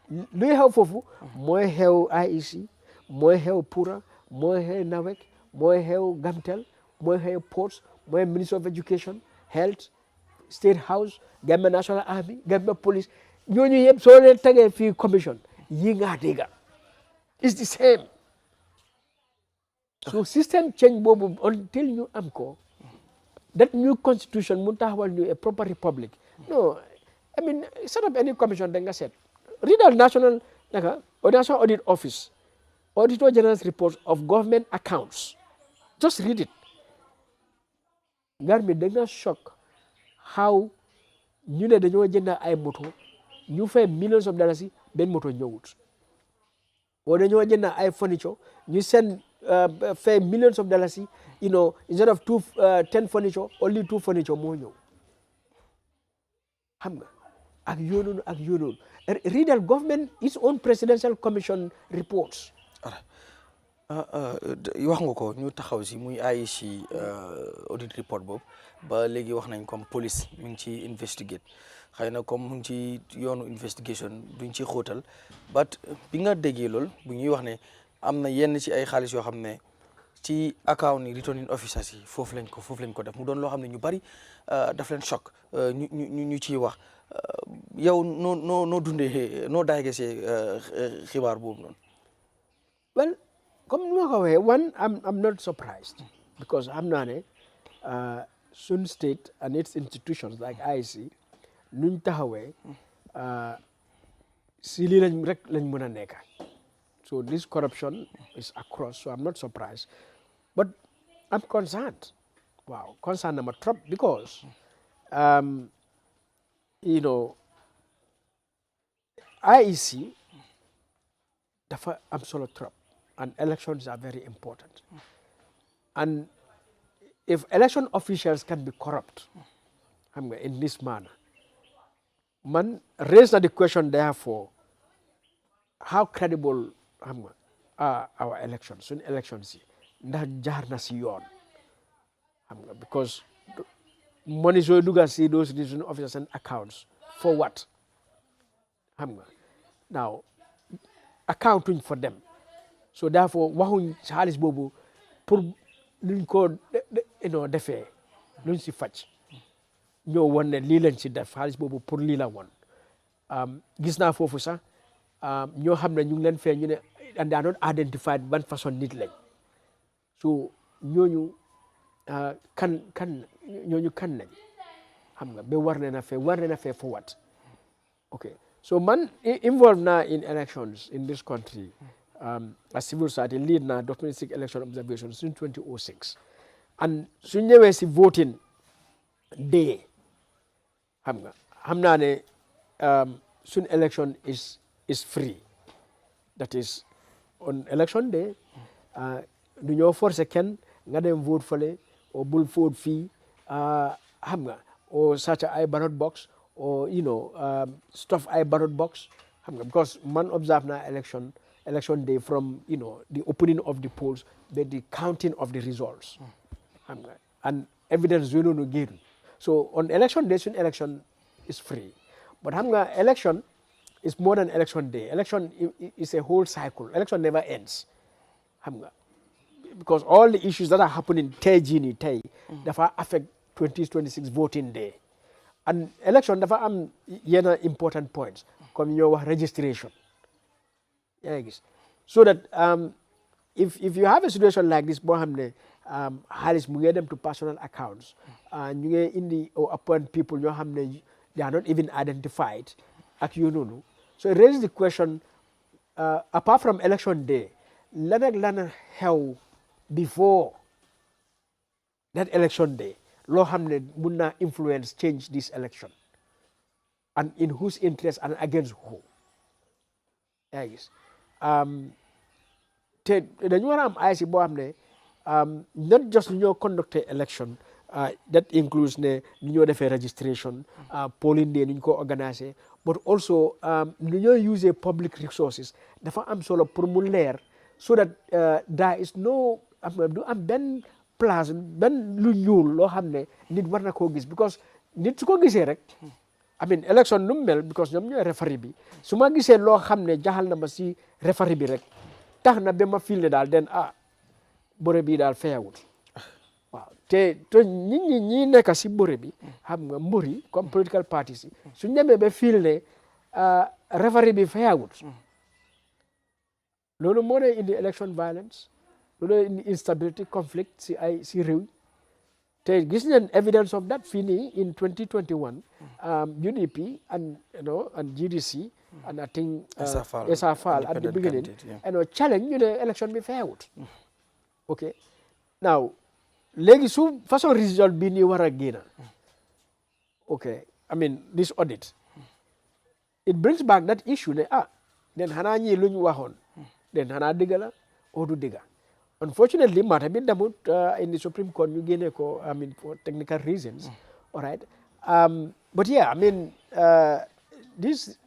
luy xew foofu mooy xew IEC mooy xew Pura mooy xew NAWEC mooy xew Gamtel mooy xew Ports mooy Ministry of Education Health State House Gambia National Army Gambia Police ñooñu yëpp soo leen tegee fii commission yi nga dégga it's the same so system change boobu until ñu am ko that new constitution mun taxawal ñu a proper republic no I mean set up any commission da nga seet read al national National Audit Office Auditor General's reports of government accounts just read it Gambia da nga shock how ñu ne dañoo jënd ay moto ñu fay millions of dollars yi benn moto ñëwut o dañoo jënd ay furniture ñu seen fay millions of dollars yi instead of 10 furniture only 2 furniture moo ñëw xam nga ak yoonoonu read al government its own presidential commission reports
wax nga ko ñu taxaw si muy IEC audit report boobu ba léegi wax nañ comme police mi ngi ci investigate xëy na comme mu ngi ci yoonu investigation duñ ci xóotal but bi nga déggee lool bu ñuy wax ne am na yenn ci ay xaalis yoo xam ne ci account ni returning officers yi foofu lañ ko def mu doon loo xam ne ñu bari daf leen choc ñu ciy wax yow noo dundee noo daagesee xibaar boobu noonu.
Well, comme ni ma ko waxee one I'm not surprised because xam naa ne sun state and its institutions like IEC nuñ taxawee si lii lañ mën a nekk so this corruption is across so I'm not surprised but I'm concerned waaw concerned na ma trop because IEC dafa am solo trop and elections are very important and if election officials can be corrupt xam nga in this manner man raise na the question therefore how credible xam nga our elections suñ elections yi ndax jaar na si yoon xam nga because money sooy dugal si those decision officers and accounts for what xam nga now accounting for them so therefore waxuñ xaalis boobu pour luñ ko defee luñ si faj ñoo won ne lii lañ si def xaalis boobu pour lii la woon gis naa foofu sax ñoo xam ne ñu ngi leen fee ñu ne and they are not identified ban façon nit lañ so ñooñu ñooñu kan nañ xam nga ba war na fee for what okay so man involved now in elections in this country as civil society lead na domestic election observations in 2006 and su ñëwee si voting day xam naa ne suñ election is free that is on election day du ñoo forcer kenn nga dem vote fale o bul vote fii xam nga o sàcca ay ballot box or stuff ay ballot box xam nga because man observe na election day from the opening of the polls but the counting of the results xam nga and evidence yooyu noonu génn so on election day suñ election is free but xam nga election is more than election day election is a whole cycle election never ends xam nga because all the issues that are happening tey jii nii tey dafa affect 2026 voting day and election dafa am yenn important points comme ñoo wax registration yaa ngi gis so that if you have a situation like this boo xam ne xaalis mu ngi dem to personal accounts ñu ngi indi or appoint people ñoo xam ne they are not even identified ak yu noonu so it raises the question apart from election day lan ak lan xew before that election day loo xam ne mun naa influence change this election and in whose interest and against who yaa ngi gis te dañu war a am IEC boo xam ne not just ñu ñoo conducté election that includes ne ñu ñoo defee registration polling day ñu ko organiser but also ñu ñoo use public resources dafa am solo pour mu leer so that there is no du am benn place benn lu ñuul loo xam ne nit war na koo gis because nit su ko gisee rek I mean election nu mel because ñoom ñooy referee bi su ma gisee loo xam ne jaxal na ma si referee bi rek tax na ba ma fil ne daal den bore bi daal feyawut waaw te ñi nekk si bore bi xam nga mburi comme political parties yi su ñemee ba fil ne referee bi feyawut loolu moo lay indi election violence loolu indi instability conflict si réew te gis nañ evidence of that fii nii in 2021 UDP and GDC and I think Essa Faal at the beginning challenge ñu ne election bi feyawut okay now léegi su façon result bi nii war a génn okay I mean this audit it brings back that issue ne den xanaa ñii lu ñu waxoon den xanaa dëgg la oo du dëgg unfortunately matter bi demut in the Supreme Court ñu génne ko I mean for technical reasons all right but yeah I mean this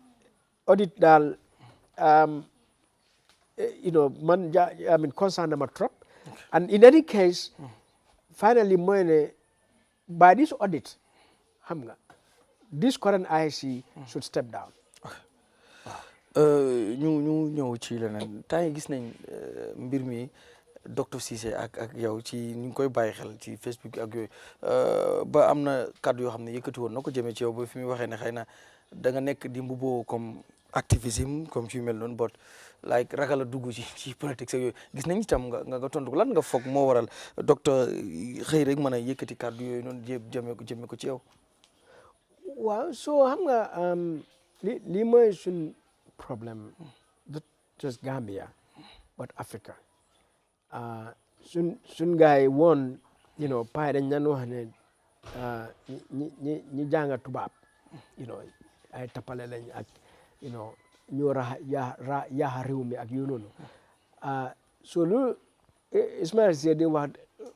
audit daal man I mean concern nama trop and in any case finally mooy ne by this audit xam nga this current IEC should step down
ñu ñëw ci leneen temps yi gis nañ mbir mi docteur Cissé ak yow ci ñu ngi koy bàyyi xel ci Facebook ak yooyu ba am na kàddu yoo xam ne yëkkati woon na ko jëmee ci yow ba fi muy waxee ne xëy na da nga nekk di mbubboo comme activism comme ci mel noonu but like ragal a dugg ci politique ak yooyu gis nañ itam nga tontu lan nga foog moo waral docteur xëy rek mën a yëkkati kàddu yooyu noonu jëmee ko ci yow.
waaw soo xam nga li mooy suñ problème not just Gambia but Africa suñ gars yi woon pay dañ nan wax ne ñi jànga tubaab ay tapale lañ ak ñoo yaaxa réew mi ak yu noonu so lu Ismail Cissé di wax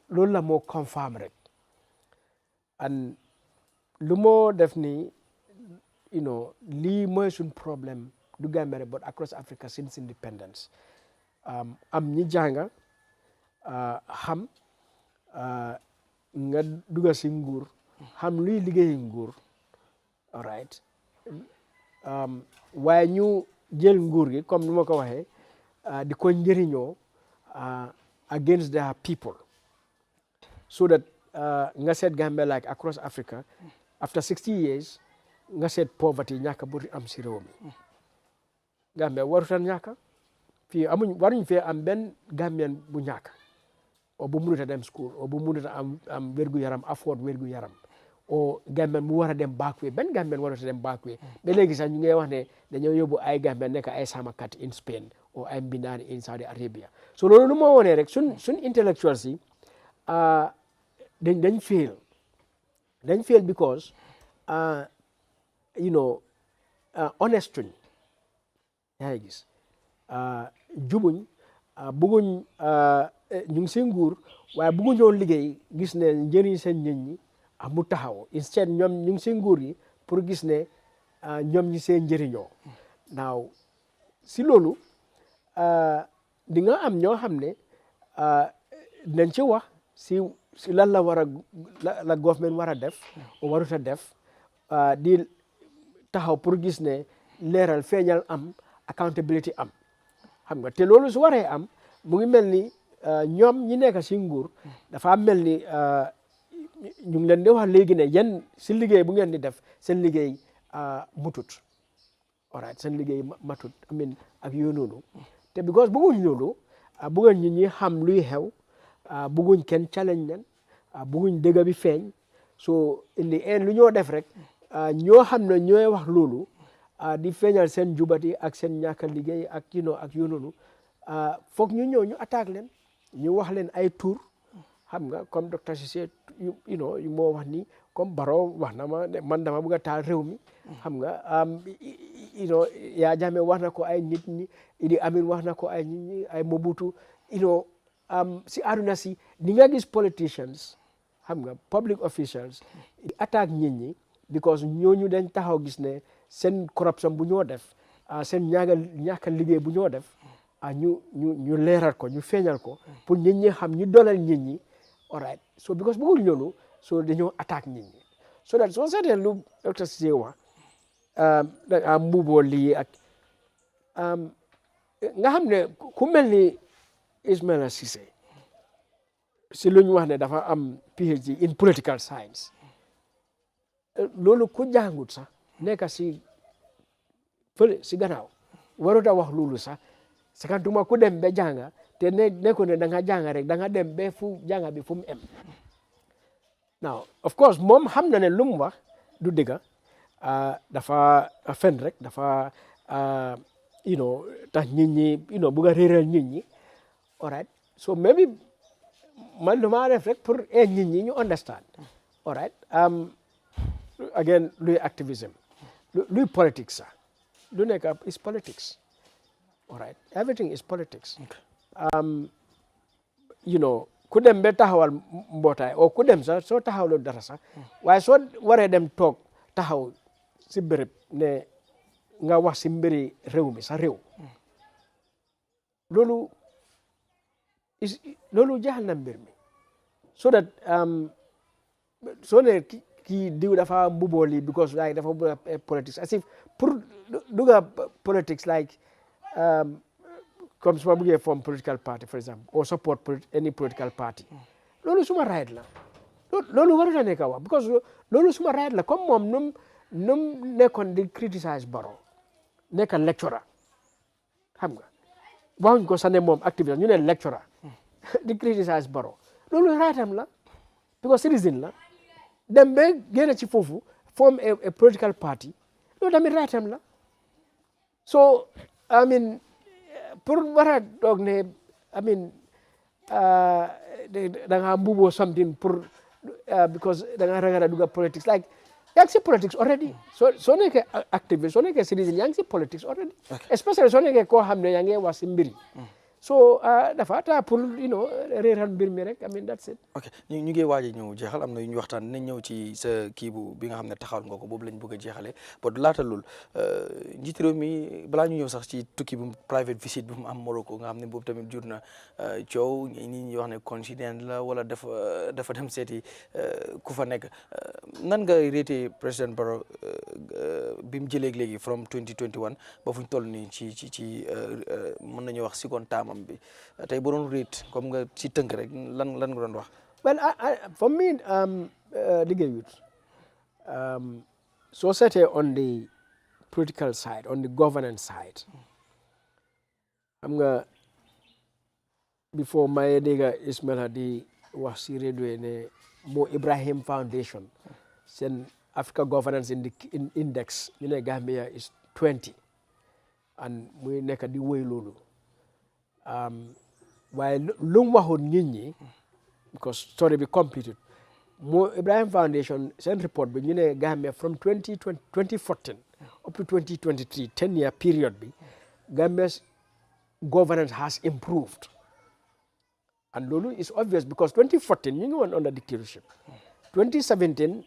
loolu la moo confirm rek and lu moo def ni lii mooy suñ problème du Gambia rek but across Africa since independence am ñi jànga xam nga dugga si nguur xam luy liggéeyi nguur all right waaye ñu jël nguur gi comme ni ma ko waxee di ko njëriñoo against their people so that nga seet Gambia like across Africa after 60 years nga seet poverty ñàkk bu am si réew mi Gambia warutan ñàkk fii waruñ fee am benn Gambian bu ñàkk o bu mënut a dem school o bu mënut a am wér-gu-yaram afford wér-gu-yaram o Gambian mu war a dem backway benn Gambian warut a dem backway ba léegi sax ñu ngi wax ne dañoo yóbbu ay Gambian nekk ay sàmmkat in Spain o ay mbindaani in Saudi Arabia so loolu lu moo wonee rek suñ intellectuals yi dañ fail because honestuñ yaa ngi gis jubuñ bëgguñ ñu ngi seen nguur waaye bëgguñ ñoo liggéey gis ne njëriñ seen nit ñi mu taxaw instead ñoom ñu ngi seen nguur yi pour gis ne ñoom ñi seen njëriñoo naaw si loolu di nga am ñoo xam ne dinañ ci wax si lan la war a la government war a def o warut a def di taxaw pour gis ne leeral feeñal am accountability am xam nga te loolu su waree am mu ngi mel ni ñoom ñi nekk si nguur dafa mel ni ñu ngi leen di wax léegi ne yéen si liggéey bu ngeen di def seen liggéey mutut alright seen liggéey matut amin ak yooyu noonu te because bëgguñ loolu bëgguñ ñi ñi xam luy xew bëgguñ kenn challenge leen bëgguñ dëgg bi feeñ so in the end lu ñoo def rek ñoo xam ne ñooy wax loolu di feeñal seen jubati ak seen ñàkk liggéey ak ak yu noonu foog ñu ñëw ñu attaque leen ñu wax leen ay tur xam nga comme docteur Cissé yu moo wax ni comme Barrow wax na ma man dama bëgg a taal réew mi xam nga Yahya Jammeh wax na ko ay nit ñi Idi Amin wax na ko ay nit ñi ay Mobutu si àdduna si di nga gis politicians xam nga public officials di attaque nit ñi because ñooñu dañ taxaw gis ne seen corruption bu ñoo def seen ñàkk liggéey bu ñoo def ñu leeral ko ñu feeñal ko pour nit ñi xam ñu dolal nit ñi alright so because bëggul ñoonu so dañoo attaque nit ñi so that soo seetee lu docteur Cissé wax mbubo lii ak nga xam ne ku mel ni Ismaila Ceesay si lu ñu wax ne dafa am PhD in political science loolu ku jàngut sax nekk si fële si gannaaw warut a wax loolu sax sakantuma ku dem ba jànga te nekku ne da nga jànga rek da nga dem ba fu jànga bi fu mu em now of course moom xam na ne lu mu wax du dëgga dafa fen rek dafa tax nit ñi bugg a réeral nit ñi all right so maybe man lu ma def rek pour nit ñi ñu understand all right again luy activism luy politics sax lu nekk is politics all right everything is politics ku dem ba taxawal mbootaay o ku dem sax soo taxawloo dara sax waaye soo waree dem toog taxaw si béréb ne nga wax si mbiri réew mi sa réew loolu jeexal na mbir mi so that soo ne kii diw dafa mbuboo lii because like dafa bëgg politics as if pour duga politics like comme su ma bëggee form political party for example or support any political party loolu suma right la loolu warut a nekk wax because loolu suma right la comme moom num nekkoon di criticize Barrow nekk lecturer xam nga waxuñ ko sax ne moom activiste ñu ne lecturer di criticize Barrow loolu right am la because citizen la dem ba génn ci foofu form a political party loolu tamit right am la so I mean pour war a doog ne I mean da nga mbuboo something pour because da nga ragal a dugg politics like yaa ngi si politics already soo nekkee activiste soo nekkee citizen yaa ngi si politics already especially soo nekkee koo xam ne yaa ngi wax si mbiri so dafa taa pour réeral mbir mi rek I mean that's it.
ok ñu ngi waaj a ñëw jeexal am na yu ñu waxtaan dinañ ñëw ci sa kii bi nga xam ne taxawal nga ko boobu lañ bëgg a jeexalee but laata loolu njiitu réew mi balaa ñu ñëw sax ci tukki bu private visit bi mu am Morocco nga xam ne boobu tamit jur na coow nit ñi wax ne coïncidence la wala dafa dem seeti ku fa nekk nan nga rété président Barrow bi mu jëlee léegi from 2021 ba fu ñu toll nii ci mën nañu wax seconde terme bi tey bu doon réet comme nga ci tënk rek lan nga doon wax.
well for me liggéeyut soo seetee on the political side on the governance side xam nga before may dégga Ismaila di wax si radio ne Mo Ibrahim Foundation seen Africa Governance Index ñu ne Gambia is 20 and muy nekk di wéy loolu waaye lu mu waxoon nit ñi because story bi completed Mo Ibrahim Foundation seen report bi ñu ne Gambia from 2014 up to 2023 10-year period bi Gambia's governance has improved and loolu is obvious because 2014 ñu ngi woon under dictatorship 2017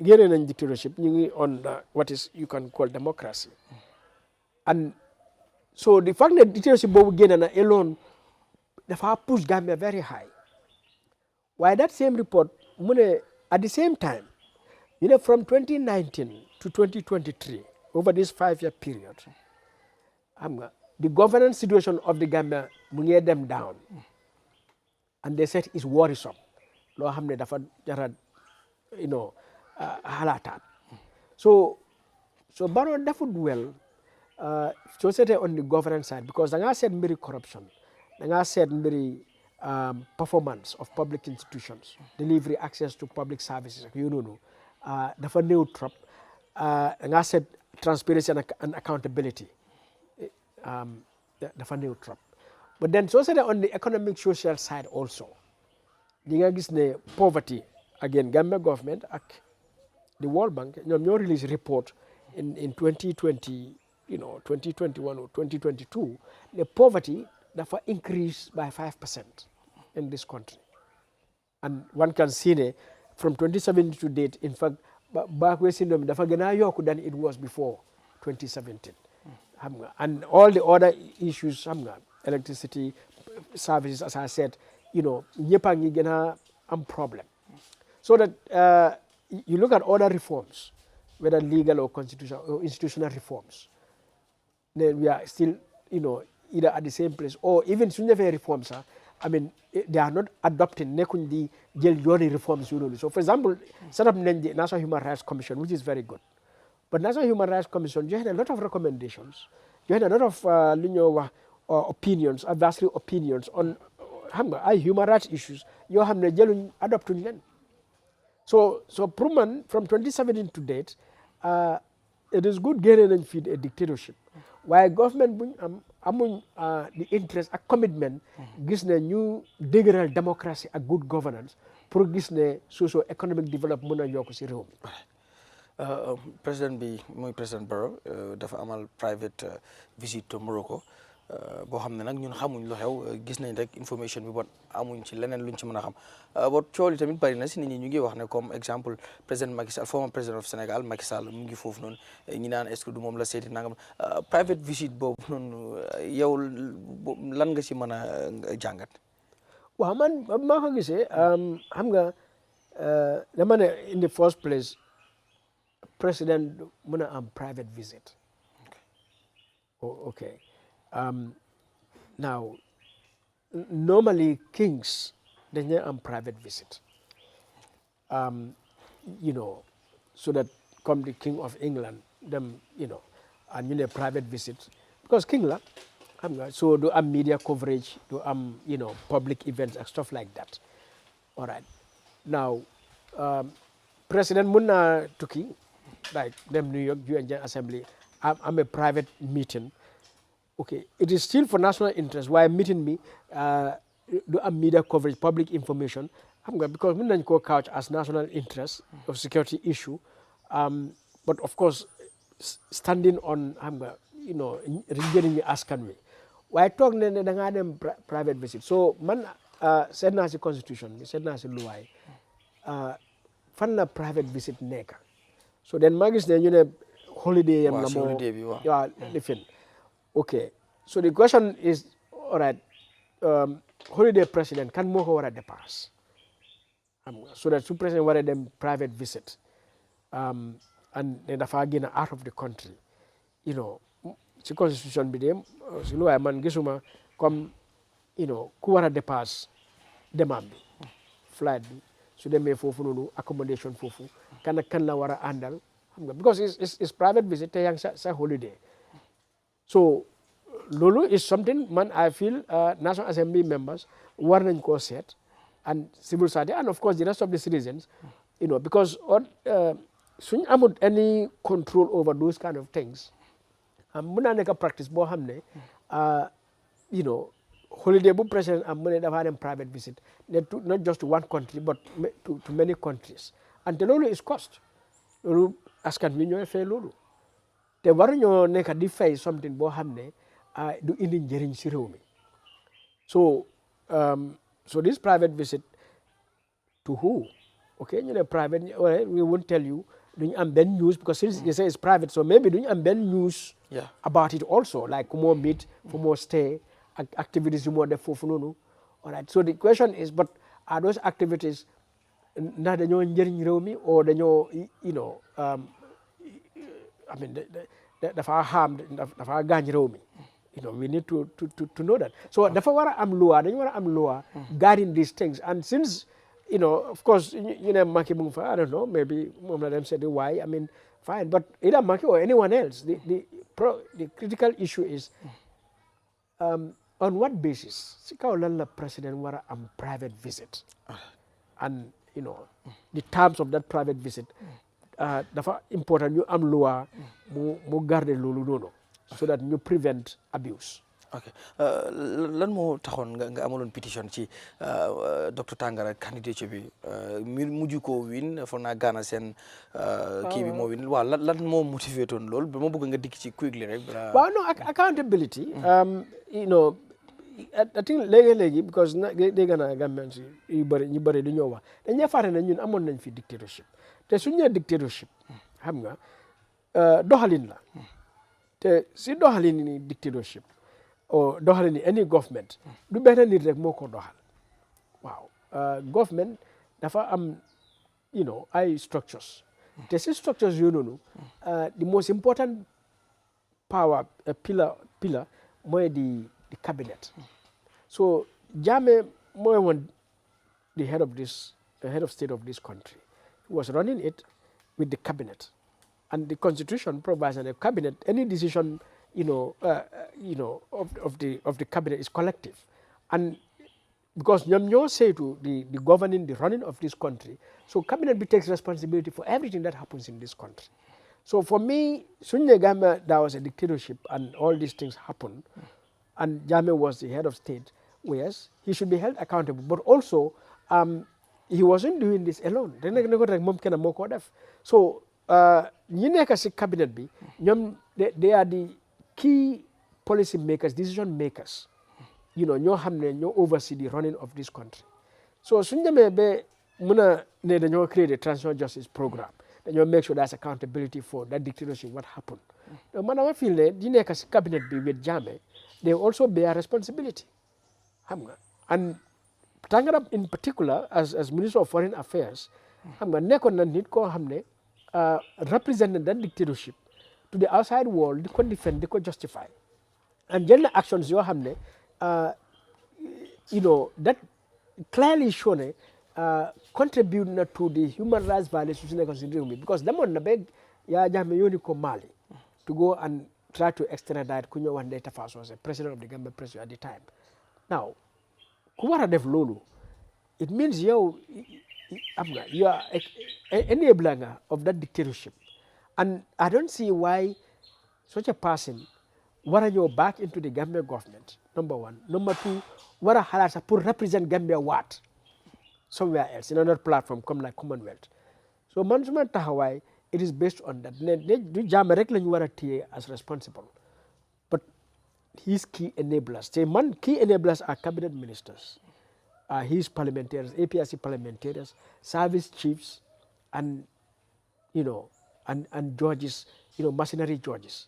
génne nañ dictatorship ñu ngi on what is you can call democracy and so the fact that dictatorship boobu génne na alone dafa push Gambia very high waaye that same report mu ne at the same time you know from 2019 to 2023 over this 5-year period xam nga the governance situation of the Gambia mu ngi dem down and they said is worrisome loo xam ne dafa jara xalaataat so Barrow defut well soo seetee on the governance side because da ngaa seet mbiri corruption da ngaa seet mbiri performance of public institutions delivery access to public services ak yooyu noonu dafa néew trop da ngaa seet transparency and accountability dafa néew trop but then soo seetee on the economic social side also di nga gis ne poverty again Gambia government ak the World Bank ñoom ñoo release report in 2020 2021 or 2022 the poverty dafa increase by 5% in this country and one can see ne from 2017 to date in fact backward syndrome dafa gën a yokku than it was before 2017 xam nga and all the other issues xam nga electricity services as I said ñëpp a ngi gën a am problem so that you look at other reforms whether legal or constitutional or institutional reforms, then we are still, either at the same place or even suñu defee reforms, I mean, they are not adopting nekkuñ di jël yooni reforms yu noonu. So for example, set up nañ the National Human Rights Commission, which is very good. But National Human Rights Commission joxe na a lot of recommendations, joxe na a lot of lu ñoo wax opinions, advisory opinions on xam nga ay human rights issues yoo xam ne jëluñ adoptuñ leen. So pour man from 2017 to date, it is good génne nañ fii a dictatorship. Waaye government buñ amuñ the interest ak commitment gis ne ñu dëgëral démocratie ak good governance pour gis ne socio economic development mën a yokk si réew mi.
Président bi mooy président Barrow dafa amal private visit to Morocco boo xam ne nag ñun xamuñ lu xew gis nañ rek information bi bon amuñ ci leneen luñ ci mën a xam ba cool yi tamit bari na si nit ñi ñu ngi wax ne comme exemple président Macky Sall former président of Sénégal Macky Sall mu ngi foofu noonu ñi naan est-ce que du moom la seeti nangam private visit boobu noonu yow lan nga si mën a jàngat.
waaw man maa ko gisee xam nga dama ne in the first place président mën a am private visit. Okay. Now, normally kings, they never private visit. So that come the King of England, them, and a private visit. Because king la, so do media coverage, do public events and stuff like that. All right. Now, President Munna Tuki, like them New York UN Assembly, I'm a private meeting. Okay, it is still for national interest. Why meeting me, do media coverage, public information. Because we don't go couch as national interest of security issue. But of course, standing on, regarding askan we. Why talk them private visit? So man, said na si constitution, said na si luway. Fan na private visit neka. So then magis then holiday and lifin. Okay, so the question is, all right, holiday president can more over at the pass. So that two president wanted them private visit, and then the again out of the country, the constitution be them. So no man gisuma come, ku wara the pass, demam flight, so they may fofu accommodation fofu, kan la wara andal, because it's private visit, yang sa holiday. So, Lulu is something, man, I feel National Assembly members warning ko set, and civil society, and of course the rest of the citizens, because soon I would any control over those kind of things. Muna neka practice bo hamne, holiday book president and money have had private visit, not just to one country, but to many countries. And the Lulu is cost. Lulu askan minyo fe Lulu. Te waruñoo nekk di fay something boo xam ne du indi njëriñ si réew mi. So this private visit to who? Okay, private, we won't tell you, duñu am benn news, because since they say it's private, so maybe duñu am benn news about it also, like more meet, for more stay, activities yu moo def foofu noonu. All right, so the question is, but are those activities ndax dañoo njëriñ réew mi or dañoo, I mean, dafa harm, dafa gaañ réew mi. We need to know that. So dafa war a am law, dañu war a am law guarding these things. And since, of course, Macky mu ngi fa, I don't know, maybe moom la dem said why, I mean, fine. But either Macky or anyone else, the critical issue is on what basis si kaw lan la president war a am private visit. And, the terms of that private visit, dafa important ñu am loi mu garder loolu noonu so that ñu prevent abuse.
Okay, lan moo taxoon nga amaloon pétition ci Dr Tangara candidature bi mujj ko win foog naa Ghana seen kii bi moo win waaw lan moo motivé toon loolu ba ma bëgg nga dikk ci quickly rek.
waaw no accountability. I think léegi because dégg naa Gambian si ñu bëri du ñoo wax dañuy fàtte ne ñun amoon nañ fi dictatorship te suñu nee dictatorship xam nga doxalin la te si doxalin ni dictatorship o doxalin ni any government du benn nit rek moo ko doxal waaw government dafa am ay structures The six structures you know, the most important power pillar more the cabinet. So Jammeh more one the head of state of this country. He was running it with the cabinet, and the constitution provides that the cabinet any decision of the cabinet is collective, and because you say to the governing the running of this country, so cabinet takes responsibility for everything that happens in this country. So for me, Sunye Gambia, there was a dictatorship and all these things happened, and Jammeh was the head of state. Yes, he should be held accountable, but also he wasn't doing this alone. So cabinet be they are the key policy makers, decision makers. You oversee the running of this country. So Sunjame be muna ne create a transitional justice program. You make sure there's accountability for that dictatorship, what happened. The man I feel that cabinet be with Jammeh, they also bear responsibility. And Tangara in particular, as Minister of Foreign Affairs, represented that dictatorship to the outside world, they could defend, they could justify. And general actions you have, that clearly shown contribute to the human rights violations because them on the beg Yahya Jammeh Mali to go and try to extradite Kunyo Wande Tafas was the president of the Gambia president at the time. Now, Kuwara Def Lulu, it means you are enabler of that dictatorship. And I don't see why such a person wara you back into the Gambia government, number one. Number two, wara halasa pour represent Gambia what? Somewhere else, in another platform, come like Commonwealth. So management Tahawai, it is based on that. Do Jammeh regularly wara TA as responsible. But his key enablers, say man key enablers are cabinet ministers, his parliamentarians, APRC parliamentarians, service chiefs, and and judges, mercenary judges.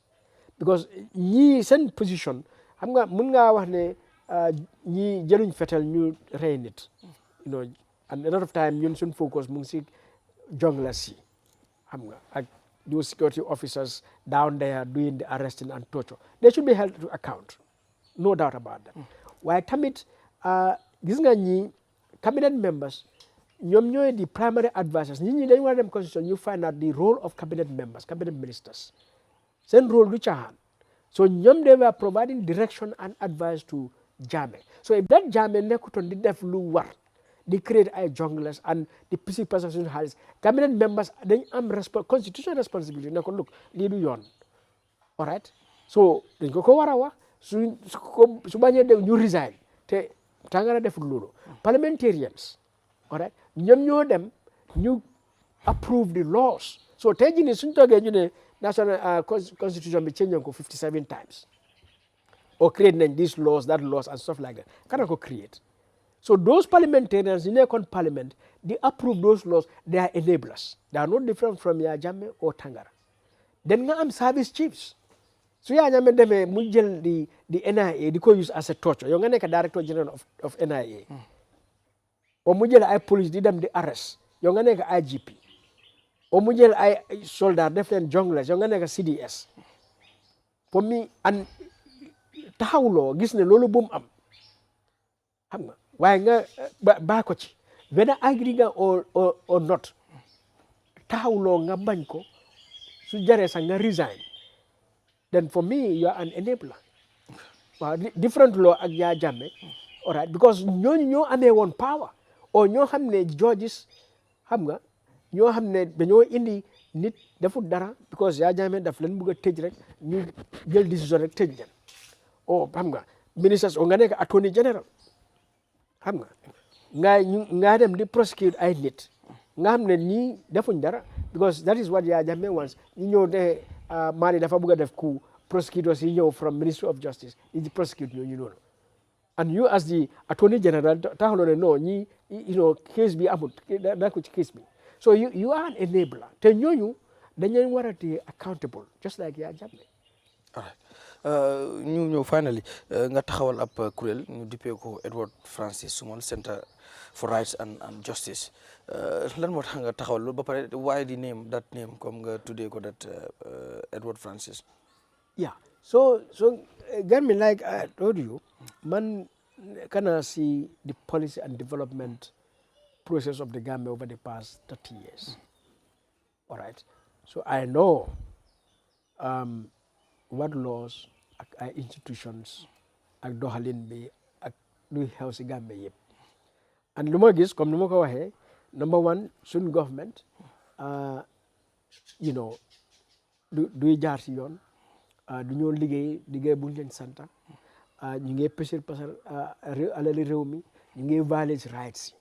Because ni sen position, mun nga wax ne ñi jëluñ fetal ñu rey nit. And a lot of time ñun sun focus mu ngi si jungle si. Ak those security officers down there doing the arresting and torture. They should be held to account. No doubt about that. Why tamit gis nga ñi cabinet members ñoom ñooy the primary advisors. ñi dañ war a dem constitution you find out the role of cabinet members, cabinet ministers. Same role du caaxaan. So ñoom they were providing direction and advice to Jammeh. So if that Jammeh nekkutoon di def lu war, they create ay junglers and the peace person has cabinet members dañ am constitutional responsibility ne ko look lii du yoon. All right? So dañ ko war a wax su bañee def ñu resign te tàngara deful loolu. Parliamentarians, all right? ñoom ñoo dem ñu approve the laws. So tey jii nii suñ toogee ñu ne national constitution be changed 57 times. Or create these laws, that laws, and stuff like that. Can I go create? So those parliamentarians in their parliament, they approve those laws. They are enablers. They are not different from Yahya Jammeh or Tangara. Then I'm service chiefs. So Yahya Jammeh deme mujel the NIA, they could use as a torture. You're going to director general of NIA. Or mujel I police did them the arrest. You're going to IGP. Or mujel I soldier, different junglers. You're going to CDS. For me, and taxawuloo gis ne loolu bu mu am xam nga waaye nga baa ko ci whether agree nga or not taxawuloo nga bañ ko su jaree sax nga resign then for me you are an enabler waaw different law ak Yahya Jammeh all right because ñooñu ñoo amee woon power or ñoo xam ne judges xam nga ñoo xam ne dañoo indi nit deful dara because Yahya Jammeh daf leen bëgg a tëj rek ñu jël décision rek tëj leen oh xam nga ministers o nga nekk attorney general xam nga dem di prosecute ay nit nga xam ne ñii defuñ dara because that is what Yahya Jammeh wants ñu ñëw ne Madi dafa bëgg a def coup prosecutors yi ñëw from Ministry of Justice yi di prosecute ñooñu noonu and you as the attorney general taxaloo ne non ñii case bi amul daa ko ci case bi so you are an enabler te ñooñu dañ leen war a téye accountable just like Yahya Jammeh.
All right. ñu ñëw finally nga taxawal ab kuréel ñu dippee ko Edward Francis Small Center for Rights and Justice lan moo tax nga taxawal loolu ba pare why the name that name comme nga tuddee ko that Edward Francis.
Yeah. So Gambia, like I told you, man can see the policy and development process of the Gambia over the past 30 years. All right. So I know what laws, institutions, ak doxalin bi ak luy xew si Gambia yëpp. And lu ma gis comme ni ma ko waxee, number one, suñ government, you know, duy jaar si yoon. Du ñoo liggéey bu ñu leen santa ñu ngi passer alali réew mi ñu ngi violate rights yi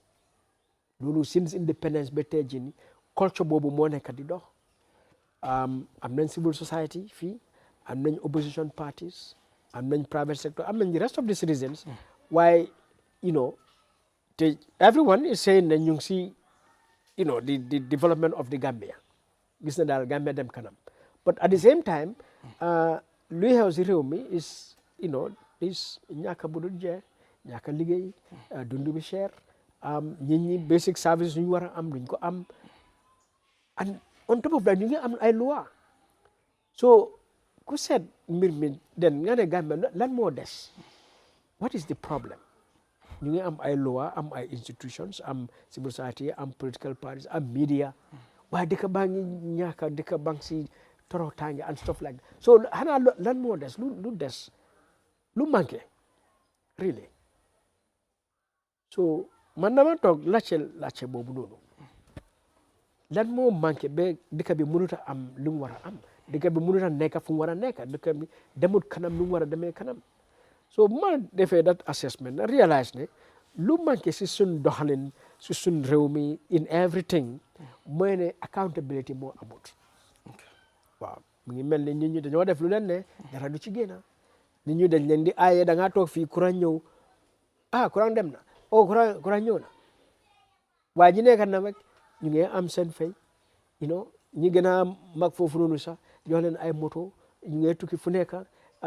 loolu since independence ba tey jii culture boobu moo nekk di dox am nañ civil society fii am nañ opposition parties am nañ private sector am nañ the rest of the citizens waaye you know everyone is saying that ñu ngi si you know the development of the Gambia gis na daal Gambia dem kanam but at the same time luy xew si réew mi is you know is ñàkk bu dul jeex ñàkk liggéey dund bi cher nit ñi basic service ñu war a am duñ ko am and on top of that ñu ngi am ay loi so ku seet mbir mi den nga ne Gambia lan moo des what is the problem ñu ngi am ay loi am ay institutions am civil society am political parties am media waaye dëkk baa ngi ñàkk dëkk baa ngi si toroxtaange and stuff like that so xanaa lan moo des lu des lu manqué really so man dama toog laajte boobu noonu lan moo manqué ba dëkk bi mënut a am lu mu war a am dëkk bi mënut a nekk fu mu war a nekk dëkk bi demut kanam lu mu war a demee kanam so bu ma defee that assessment na realize ne lu manqué si suñ doxalin si suñ réew mi in everything mooy ne accountability moo amut waaw mu ngi mel ni nit ñi dañoo def lu leen ne dara du ci génn nit ñi dañ leen di aaye da ngaa toog fii courant ñëw courant dem na courant ñëw na waaye ñi nekk na rek ñu ngi am seen fay you know ñi gën a mag foofu noonu sax jox leen ay moto ñu ngi tukki fu nekk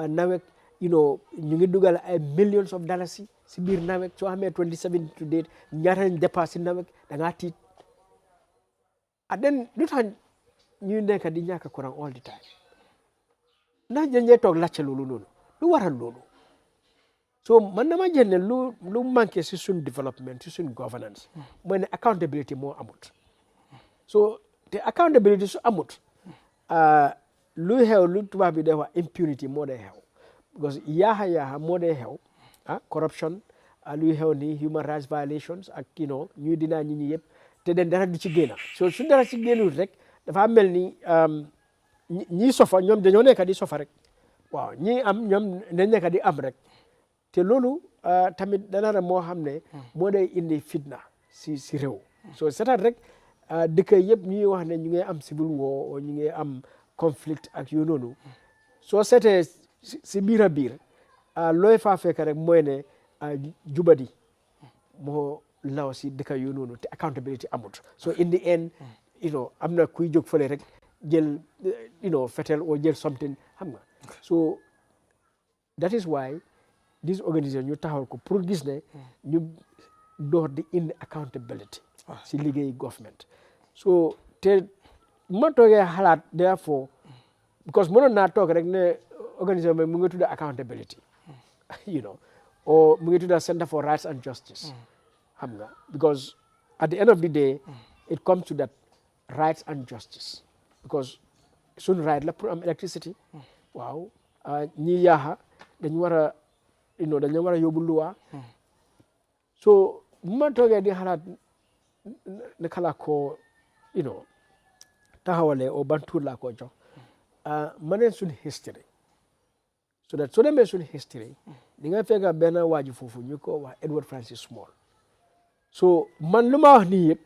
nawet you know ñu ngi dugal ay millions of dollars si biir nawet soo xamee 27 to date ñaata lañ dépassé si nawet da ngaa tiit den lu tax ñu nekk di ñàkk courant all the time ndax dañuy toog laajte loolu noonu lu waral loolu so man dama jël ne lu manqué si suñ development si suñ governance mooy ne accountability moo amut so te accountability su amut lu xew lu tubaab bi day wax impunity moo day xew because yaaxa moo day xew corruption luy xew ni human rights violations ak you know ñuy dinaa ñi yëpp te den dara du ci génn so su dara ci génnul rek dafa mel ni ñi sofa ñoom dañoo nekk di sofa rek waaw ñi am ñoom dañ nekk di am rek te loolu tamit dana moo xam ne moo day indi fitna si réew so c'est rek dëkk yëpp ñuy wax ne ñu ngi am civil war ñu ngi am conflict ak yu noonu soo seetee si biir a biir looy faa fekk rek mooy ne jubadi moo law si dëkk yu noonu te accountability amut so in the end you know am na kuy jóg fële rek jël you know fetel or jël something xam nga so that is why this organisation ñu taxawal ko pour gis ne ñu door di indi accountability si liggéey government so te ma toogee xalaat therefore because mënoon naa toog rek ne organisation bi mu ngi tudda accountability you know or mu ngi tudda Center for Rights and Justice xam nga because at the end of the day it comes to that rights and justice because suñ right la pour am electricity waaw ñi yaaxa dañ war a you know dañu war a yóbbu luwa so bu ma toogee di xalaat naka laa ko you know taxawalee o ban tuur laa ko jox ma ne suñ history so that soo demee suñ history di nga fekk benn waaju foofu ñu ko wax Edward Francis Small so man lu ma wax nii yëpp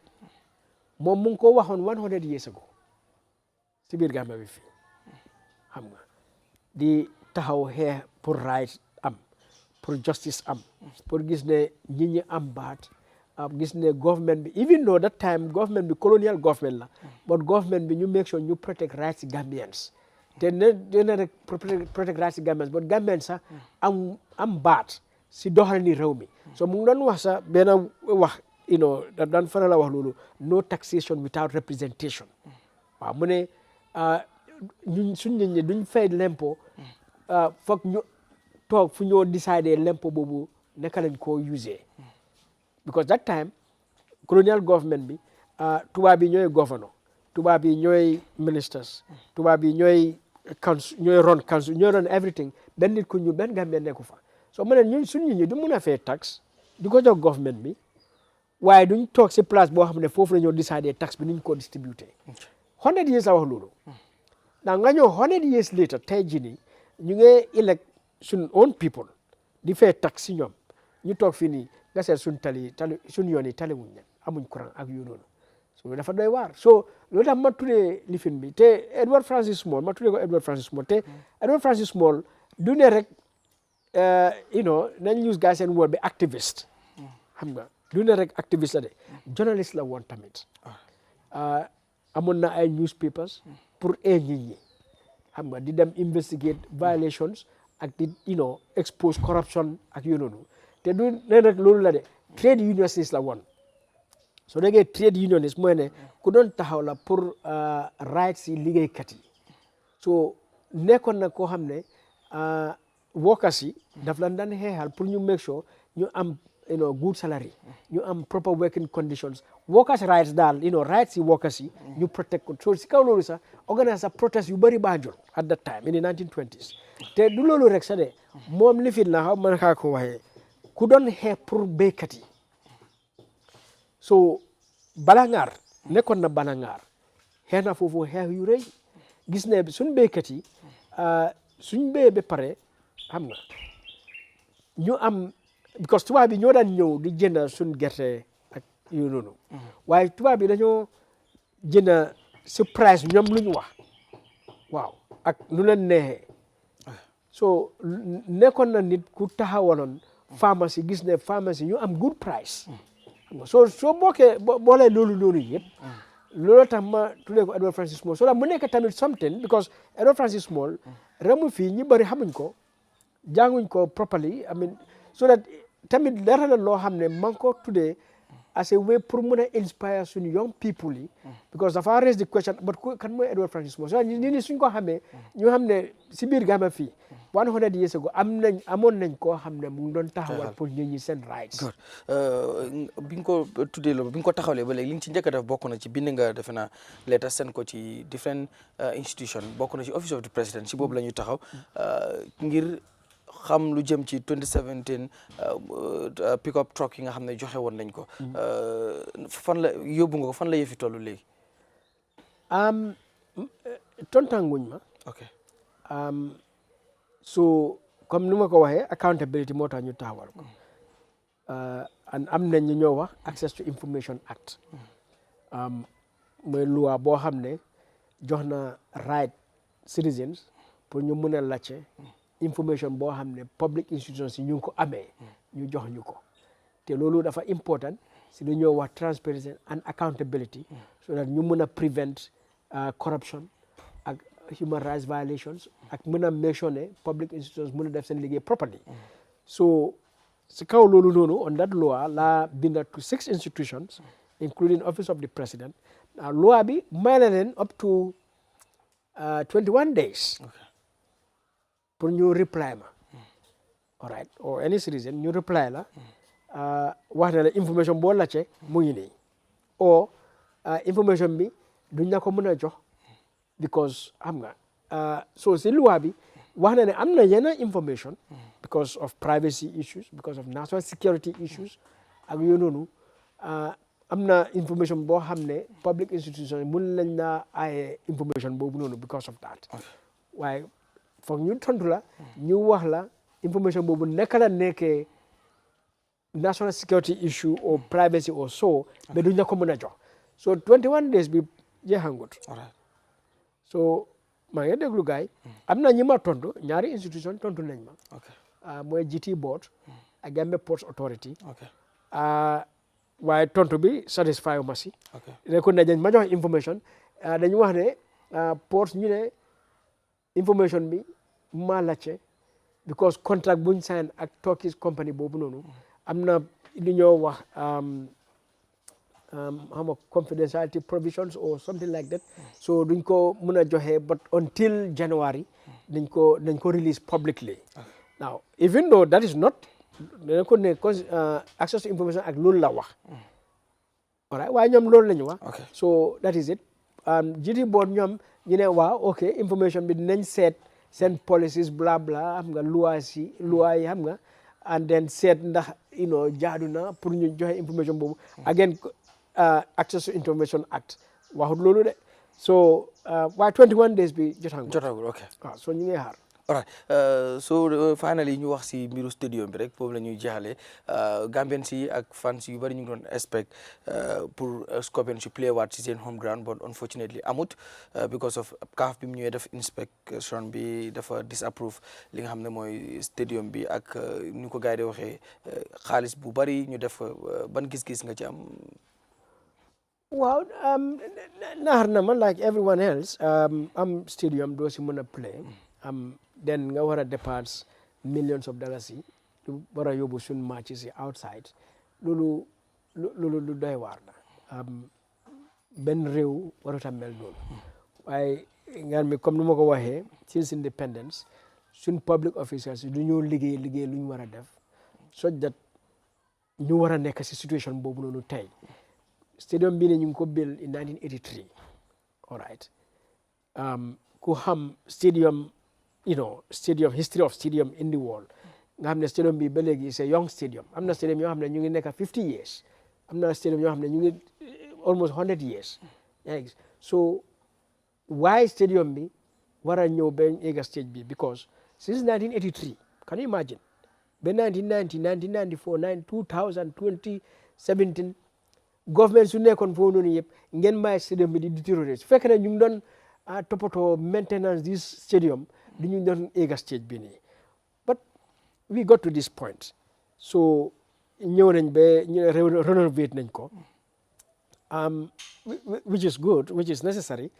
moom mu ngi ko waxoon 100 years ago si biir Gambia bi fii xam nga di taxaw xeex pour right am pour justice am pour gis ne nit ñi am baat gis ne government bi even though that time government bi colonial government la but government bi ñu make sure ñu protect rights Gambians te ne rek protect rights Gambians but Gambians sax am baat si doxal ni réew mi so mu ngi doon wax sax benn wax daan faral a wax loolu no taxation without representation waaw mu ne ñun suñ nit ñi duñ fay lempo foog ñu toog fu ñoo décider lempo boobu naka lañ koo user because that time colonial government bi tubaab yi ñooy governor tubaab yi ñooy ministers tubaab yi ñooy council ñooy ron everything benn nit ku ñu benn Gambien nekku fa so mu ne ñun suñ nit ñi du mun a fay tax di ko jox government bi waaye duñ toog si place boo xam ne foofu la ñoo décider tax bi niñ ko distribuer 100 years a wax loolu ndax nga ñëw 100 years later tey jii nii ñu ngi elect suñ own people di fay tax si ñoom ñu toog fii nii nga seet suñ suñ yoon yi tali wuñ leen amuñ courant ak yu noonu so dafa doy waar so loolu tax ma tuddee lifin bi te Edward Francis Small ma tuddee ko Edward Francis Small te Edward Francis Small du ne rek nañ use gars seen word bi activiste xam nga du ne rek activiste la de journaliste la woon tamit amoon na ay newspapers pour nit ñi xam nga di dem investigate violations ak di expose corruption ak yu noonu te du ne rek loolu la de trade unionist la woon soo déggee trade unionist mooy ne ku doon taxaw la pour rights yi liggéeykat yi so nekkoon na koo xam ne workers yi daf la daan xeexal pour ñu make sure ñu am good salary ñu am proper working conditions workers rights daal rights yi workers yi ñu protect ko so si kaw loolu sax organise sa protest yu bëri Banjul at that time in the 1920s te du loolu rek sax de moom lifin la xaw man kaa ko waxee ku doon xeex pour béykat yi so balangaar nekkoon na balangaar xeex na foofu xeex yu rëy gis ne suñ béykat yi suñ béyee ba pare xam nga ñu am because tubaab bi ñoo daan ñëw di jënd suñ gerte ak yu noonu waaye tubaab bi dañoo jënd si price ñoom lu ñu wax waaw ak nu leen neexee so nekkoon na nit ku taxawaloon pharmacie gis ne pharmacie ñu am good price soo boolee loolu noonu yëpp loolu tax ma tuddee ko Edward Francis Small so da mu nekk tamit something because Edward Francis Small remu fii ñi bëri xamuñ ko jànguñ ko properly I mean so that tamit leer na loo xam ne man ko tuddee as a way pour mun a inspire suñu young people yi because dafa raise the question but kan mooy Edward Francis Small so ñi ni suñ ko xamee ñu xam ne si biir Gambia fii 100 years ago amoon nañ koo xam ne mu ngi doon taxawal pour nit ñi seen rights.
bi nga ko tuddee loolu bi nga ko taxawalee ba léegi li nga ci njëkk a def bokk na ci bind nga defe naa letter seen ko ci different institution bokk na ci office of the president si boobu la ñuy taxaw ngir xam lu jëm ci 2017 pick up truck yi nga xam ne joxe woon nañ ko fan la yóbbu nga ko fan la yëfi tollu léegi.
tontanguñ ma.
ok
so comme ni ma ko waxee accountability moo tax ñu taxawal ko am nañ ñu ñoo wax access to information act mooy loi boo xam ne jox na right citizens pour ñu mën a laajte information boo xam ne public institutions yi ñu ngi ko amee ñu jox ñu ko te loolu dafa important si lu ñoo wax transparency and accountability so that ñu mën a prevent corruption ak human rights violations ak mën a make sure ne public institutions mën a def seen liggéey properly so si kaw loolu noonu on that law la binda to 6 institutions including office of the president loi bi may na leen up to 21 days pour ñu reply ma all right or any citizen ñu reply la wax na la information boo laajte mu ngi nii or information bi duñ la ko mën a jox because xam nga so si loi bi wax na ne am na yenn information because of privacy issues because of national security issues ak yooyu noonu am na information boo xam ne public institution mun lañ la aaye information boobu noonu because of that waaye foog ñu tontu la ñu wax la information boobu naka la nekkee national security issue or privacy or so mais duñ la ko mën a jox so 21 days bi jeexangut so maa ngi déglu gaay am na ñi ma tontu ñaari institution tontu nañ ma mooy GT board ak Gambia Ports Authority waaye tontu bi satisfy ma si ne ko dañ ma jox information dañu wax ne ports ñu ne information bi ma laajte because contract buñ sign ak Turkish company boobu noonu am na lu ñoo wax xam confidentiality provisions or something like that so duñ ko mën a joxe but until January dañ ko release publicly now even though that is not dañ ko ne access to information ak loolu la wax alright waaye ñoom loolu lañu wax so that is it GT board ñoom ñu ne waaw ok information bi dinañ seet seen policies bla bla xam nga loi yi xam nga and then seet ndax jaadu na pour ñu joxe information boobu again access to information act waxut loolu de so waaye 21 days bi jotagul
ok
waaw so ñu ngi xaar
alright so finally ñu wax si mbiru stadium bi rek foofu la ñuy jeexalee Gambian si ak fans yu bari ñu ngi doon expect pour Scorpions si play waat si seen home ground but unfortunately amut because of CAF bi mu ñëwee def inspection bi dafa disapprove li nga xam ne mooy stadium bi ak ñu ko gars yi di waxee xaalis bu bari ñu def ban gis-gis nga ci am.
waaw naxar na ma like everyone else am stadium doo si mën a play then nga war a dépense millions of dollars yi war a yóbbu suñ matches yi outside loolu lu doy waar la benn réew warut a mel noonu waaye nga mi comme ni ma ko waxee since independence suñ public officials yi du ñoo liggéey lu ñu war a def so that ñu war a nekk si situation boobu noonu tey stadium bi ne ñu ngi ko build in 1983 all right ku xam stadium stadium history of stadium in the world nga xam ne stadium bi ba léegi c'est young stadium am na stadium yoo xam ne ñu ngi nekk 50 years am na stadium yoo xam ne ñu ngi almost 100 years so why stadium bi war a ñëw ba egga stage bi because since 1983 can you imagine ba 1990 1994 2000 2017 government su nekkoon foofu noonu yëpp ngeen bàyyi stadium bi di détériorer su fekkee ne ñu ngi doon toppatoo maintenance this stadium du ñu doon egga stage bi nii but we got to this point so ñëw nañ ba ñu renovate nañ ko which is good which is necessary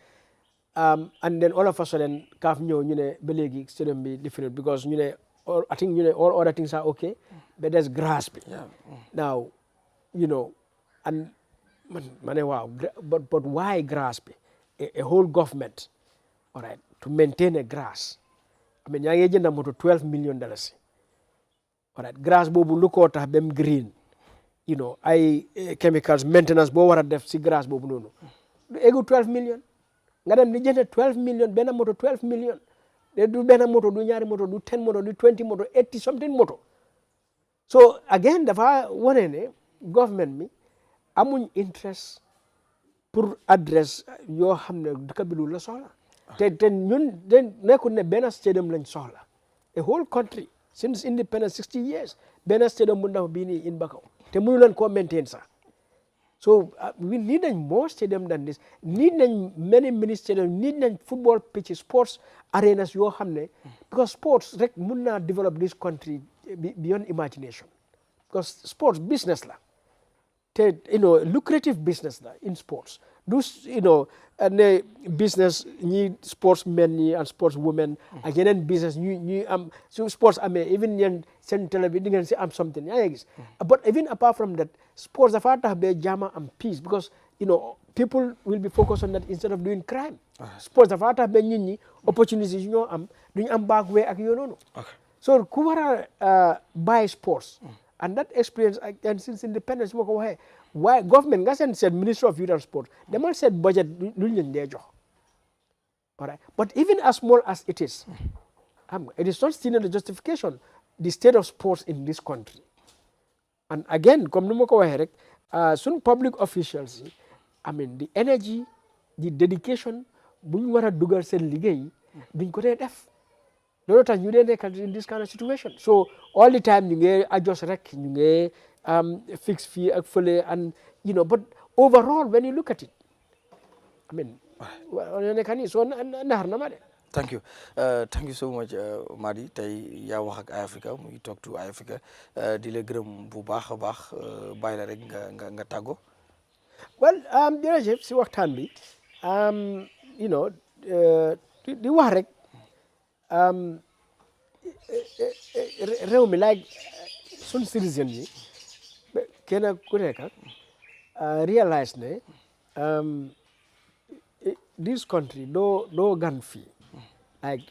and then all of a sudden CAF ñëw ñu ne ba léegi stadium bi different because ñu ne I think ñu ne all other things are okay but there's grass bi now and ma ne waaw but why grass bi a whole government all right to maintain a grass I mean yaa ngi jënd moto $12 million all right grass boobu lu ko tax bem green ay chemicals maintenance boo war a def si grass boobu noonu du egu 12 million nga dem di jënd 12 million benn moto 12 million du benn moto du ñaari moto du 10 moto du 20 moto 80 something moto so again dafa wane ne government mi amuñ interest pour address yoo xam ne dëkk bi lu la soxla te ñun nekkul ne benn stadium lañ soxla a whole country since independence 60 years benn stadium bu ndaw bii nii in Bakaw te mënu leen koo maintain sax so we need nañ more stadium than this need nañ many mini stadium need nañ football pitches sports arenas yoo xam ne because sports rek mun naa develop this country beyond imagination because sports business la te lucrative business la in sports du ne business ñi sports men ñi and sports women ak yeneen business ñuy am su sports amee even yeen seen télé bi di ngeen si am something yaa ngi gis but even apart from that sports dafa tax ba jàmm am peace because people will be focused on that instead of doing crime sports dafa tax ba nit ñi opportunities yu ñoo am duñu am back way ak yoo noonu so ku war a buy sports and that experience and since independence moo ko waxee why government nga seen ministry of youth and sport demal seen budget luñ leen dee jox all right but even as small as it is it is not still the justification the state of sports in this country and again comme ni ma ko waxee rek sun public officials yi the energy the dedication buñ war a dugal seen liggéey duñ ko dee def loolu tax ñu dee nekk in this kind of situation so all the time ñu ngi adjust rek ñu ngi fix fii ak fële and but overall when you look at it nekk nii so naxar na ma de
thank you so much Madi tey yaa wax ak Eyeafrica muy talk to Eyeafrica di la gërëm bu baax a baax bàyyi la rek nga tàggo
well jërëjëf si waxtaan bi di wax rek réew mi like sun citizen yi kenn ku nekk realize ne this country doo gan fii like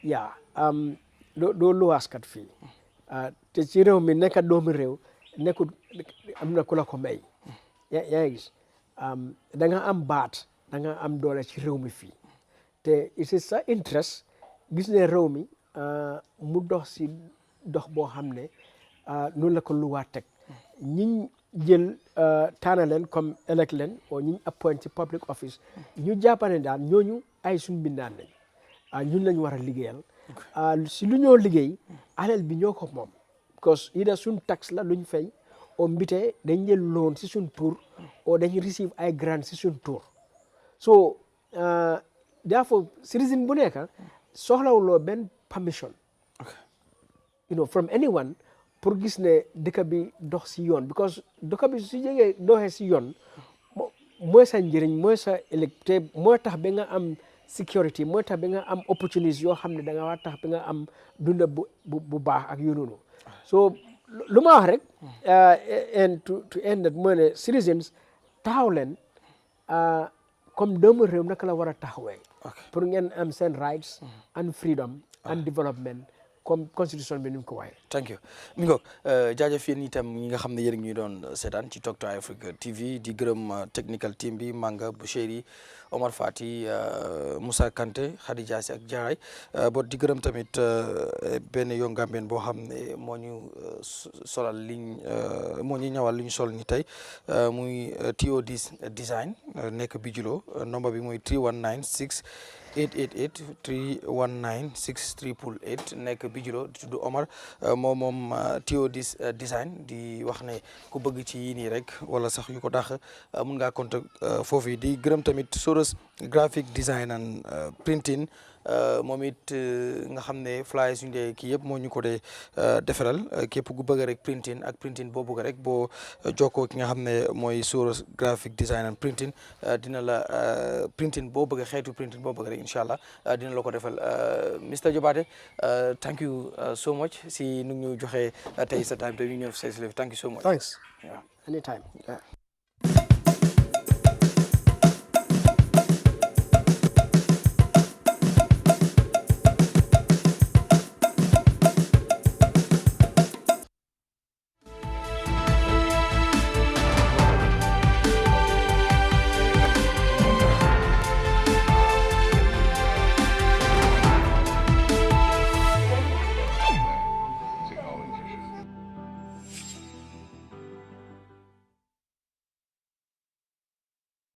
yeah doo luwaaskat fii te ci réew mi nekk doomu réew nekkul am na ku la ko may yaa ngi gis da nga am baat da nga am doole ci réew mi fii te c'est sa interest gis ne réew mi mu dox si dox boo xam ne noonu la ko luwaa teg ñiñ jël taana leen comme elect leen o ñiñ appoint ci public office ñu jàppane daal ñooñu ay suñ bindaan lañ ñun lañ war a liggéeyal si lu ñoo liggéey alal bi ñoo ko moom because ida suñ tax la luñ fay o mbite dañ jël loan si suñ tour o dañ receive ay grant si suñ tour so therefore citizen bu nekk soxlawuloo benn permission from anyone pour gis ne dëkk bi dox si yoon because dëkk bi su jegee doxee si yoon mooy sa njëriñ mooy sa ëllëg te mooy tax ba nga am security mooy tax ba nga am opportunities yoo xam ne da nga war tax ba nga am dunda bu baax ak yu noonu so lu ma wax rek and to end that mooy ne citizens taxaw leen comme doomu réew naka la war a taxawee pour ngeen am seen rights and freedom and development comme constitution bi ni mu ko waxee.
thank you mi ngoog jaajëf yéen itam ñi nga xam ne yéen ñuy doon seetaan ci Talk to Africa TV di gërëm technical team bi Manga Boucheri Omar Fati Moussa Kanté Khadija Si ak Jaay bot di gërëm tamit benn yoon Gambien boo xam ne moo ñu solal liñ moo ñu ñëwal li ñu sol ni tey muy TOD's design nekk Bijulo nombre bi mooy 319 888 319 6888 nekk Bijulo di tudd Omar moom TOD's design di wax ne ku bëgg ci yii nii rek wala sax yu ko tax mun ngaa contact foofu di gërëm tamit Soros graphic design and printing moom it nga xam ne flyers yu dee kii yëpp moo ñu ko dee defaral képp ku bëgg rek printing ak printing boo bëgg rek boo jokkoo ki nga xam ne mooy Soros graphic design and printing dina la printing boo bëgg xeetu printing boo bëgg rek incha allah dina la ko defal Mr Jobarteh thank you so much si nu ñu joxe tey sa time te ñu ñëw thank you so much.
Thanks. Yeah. Anytime. Yeah.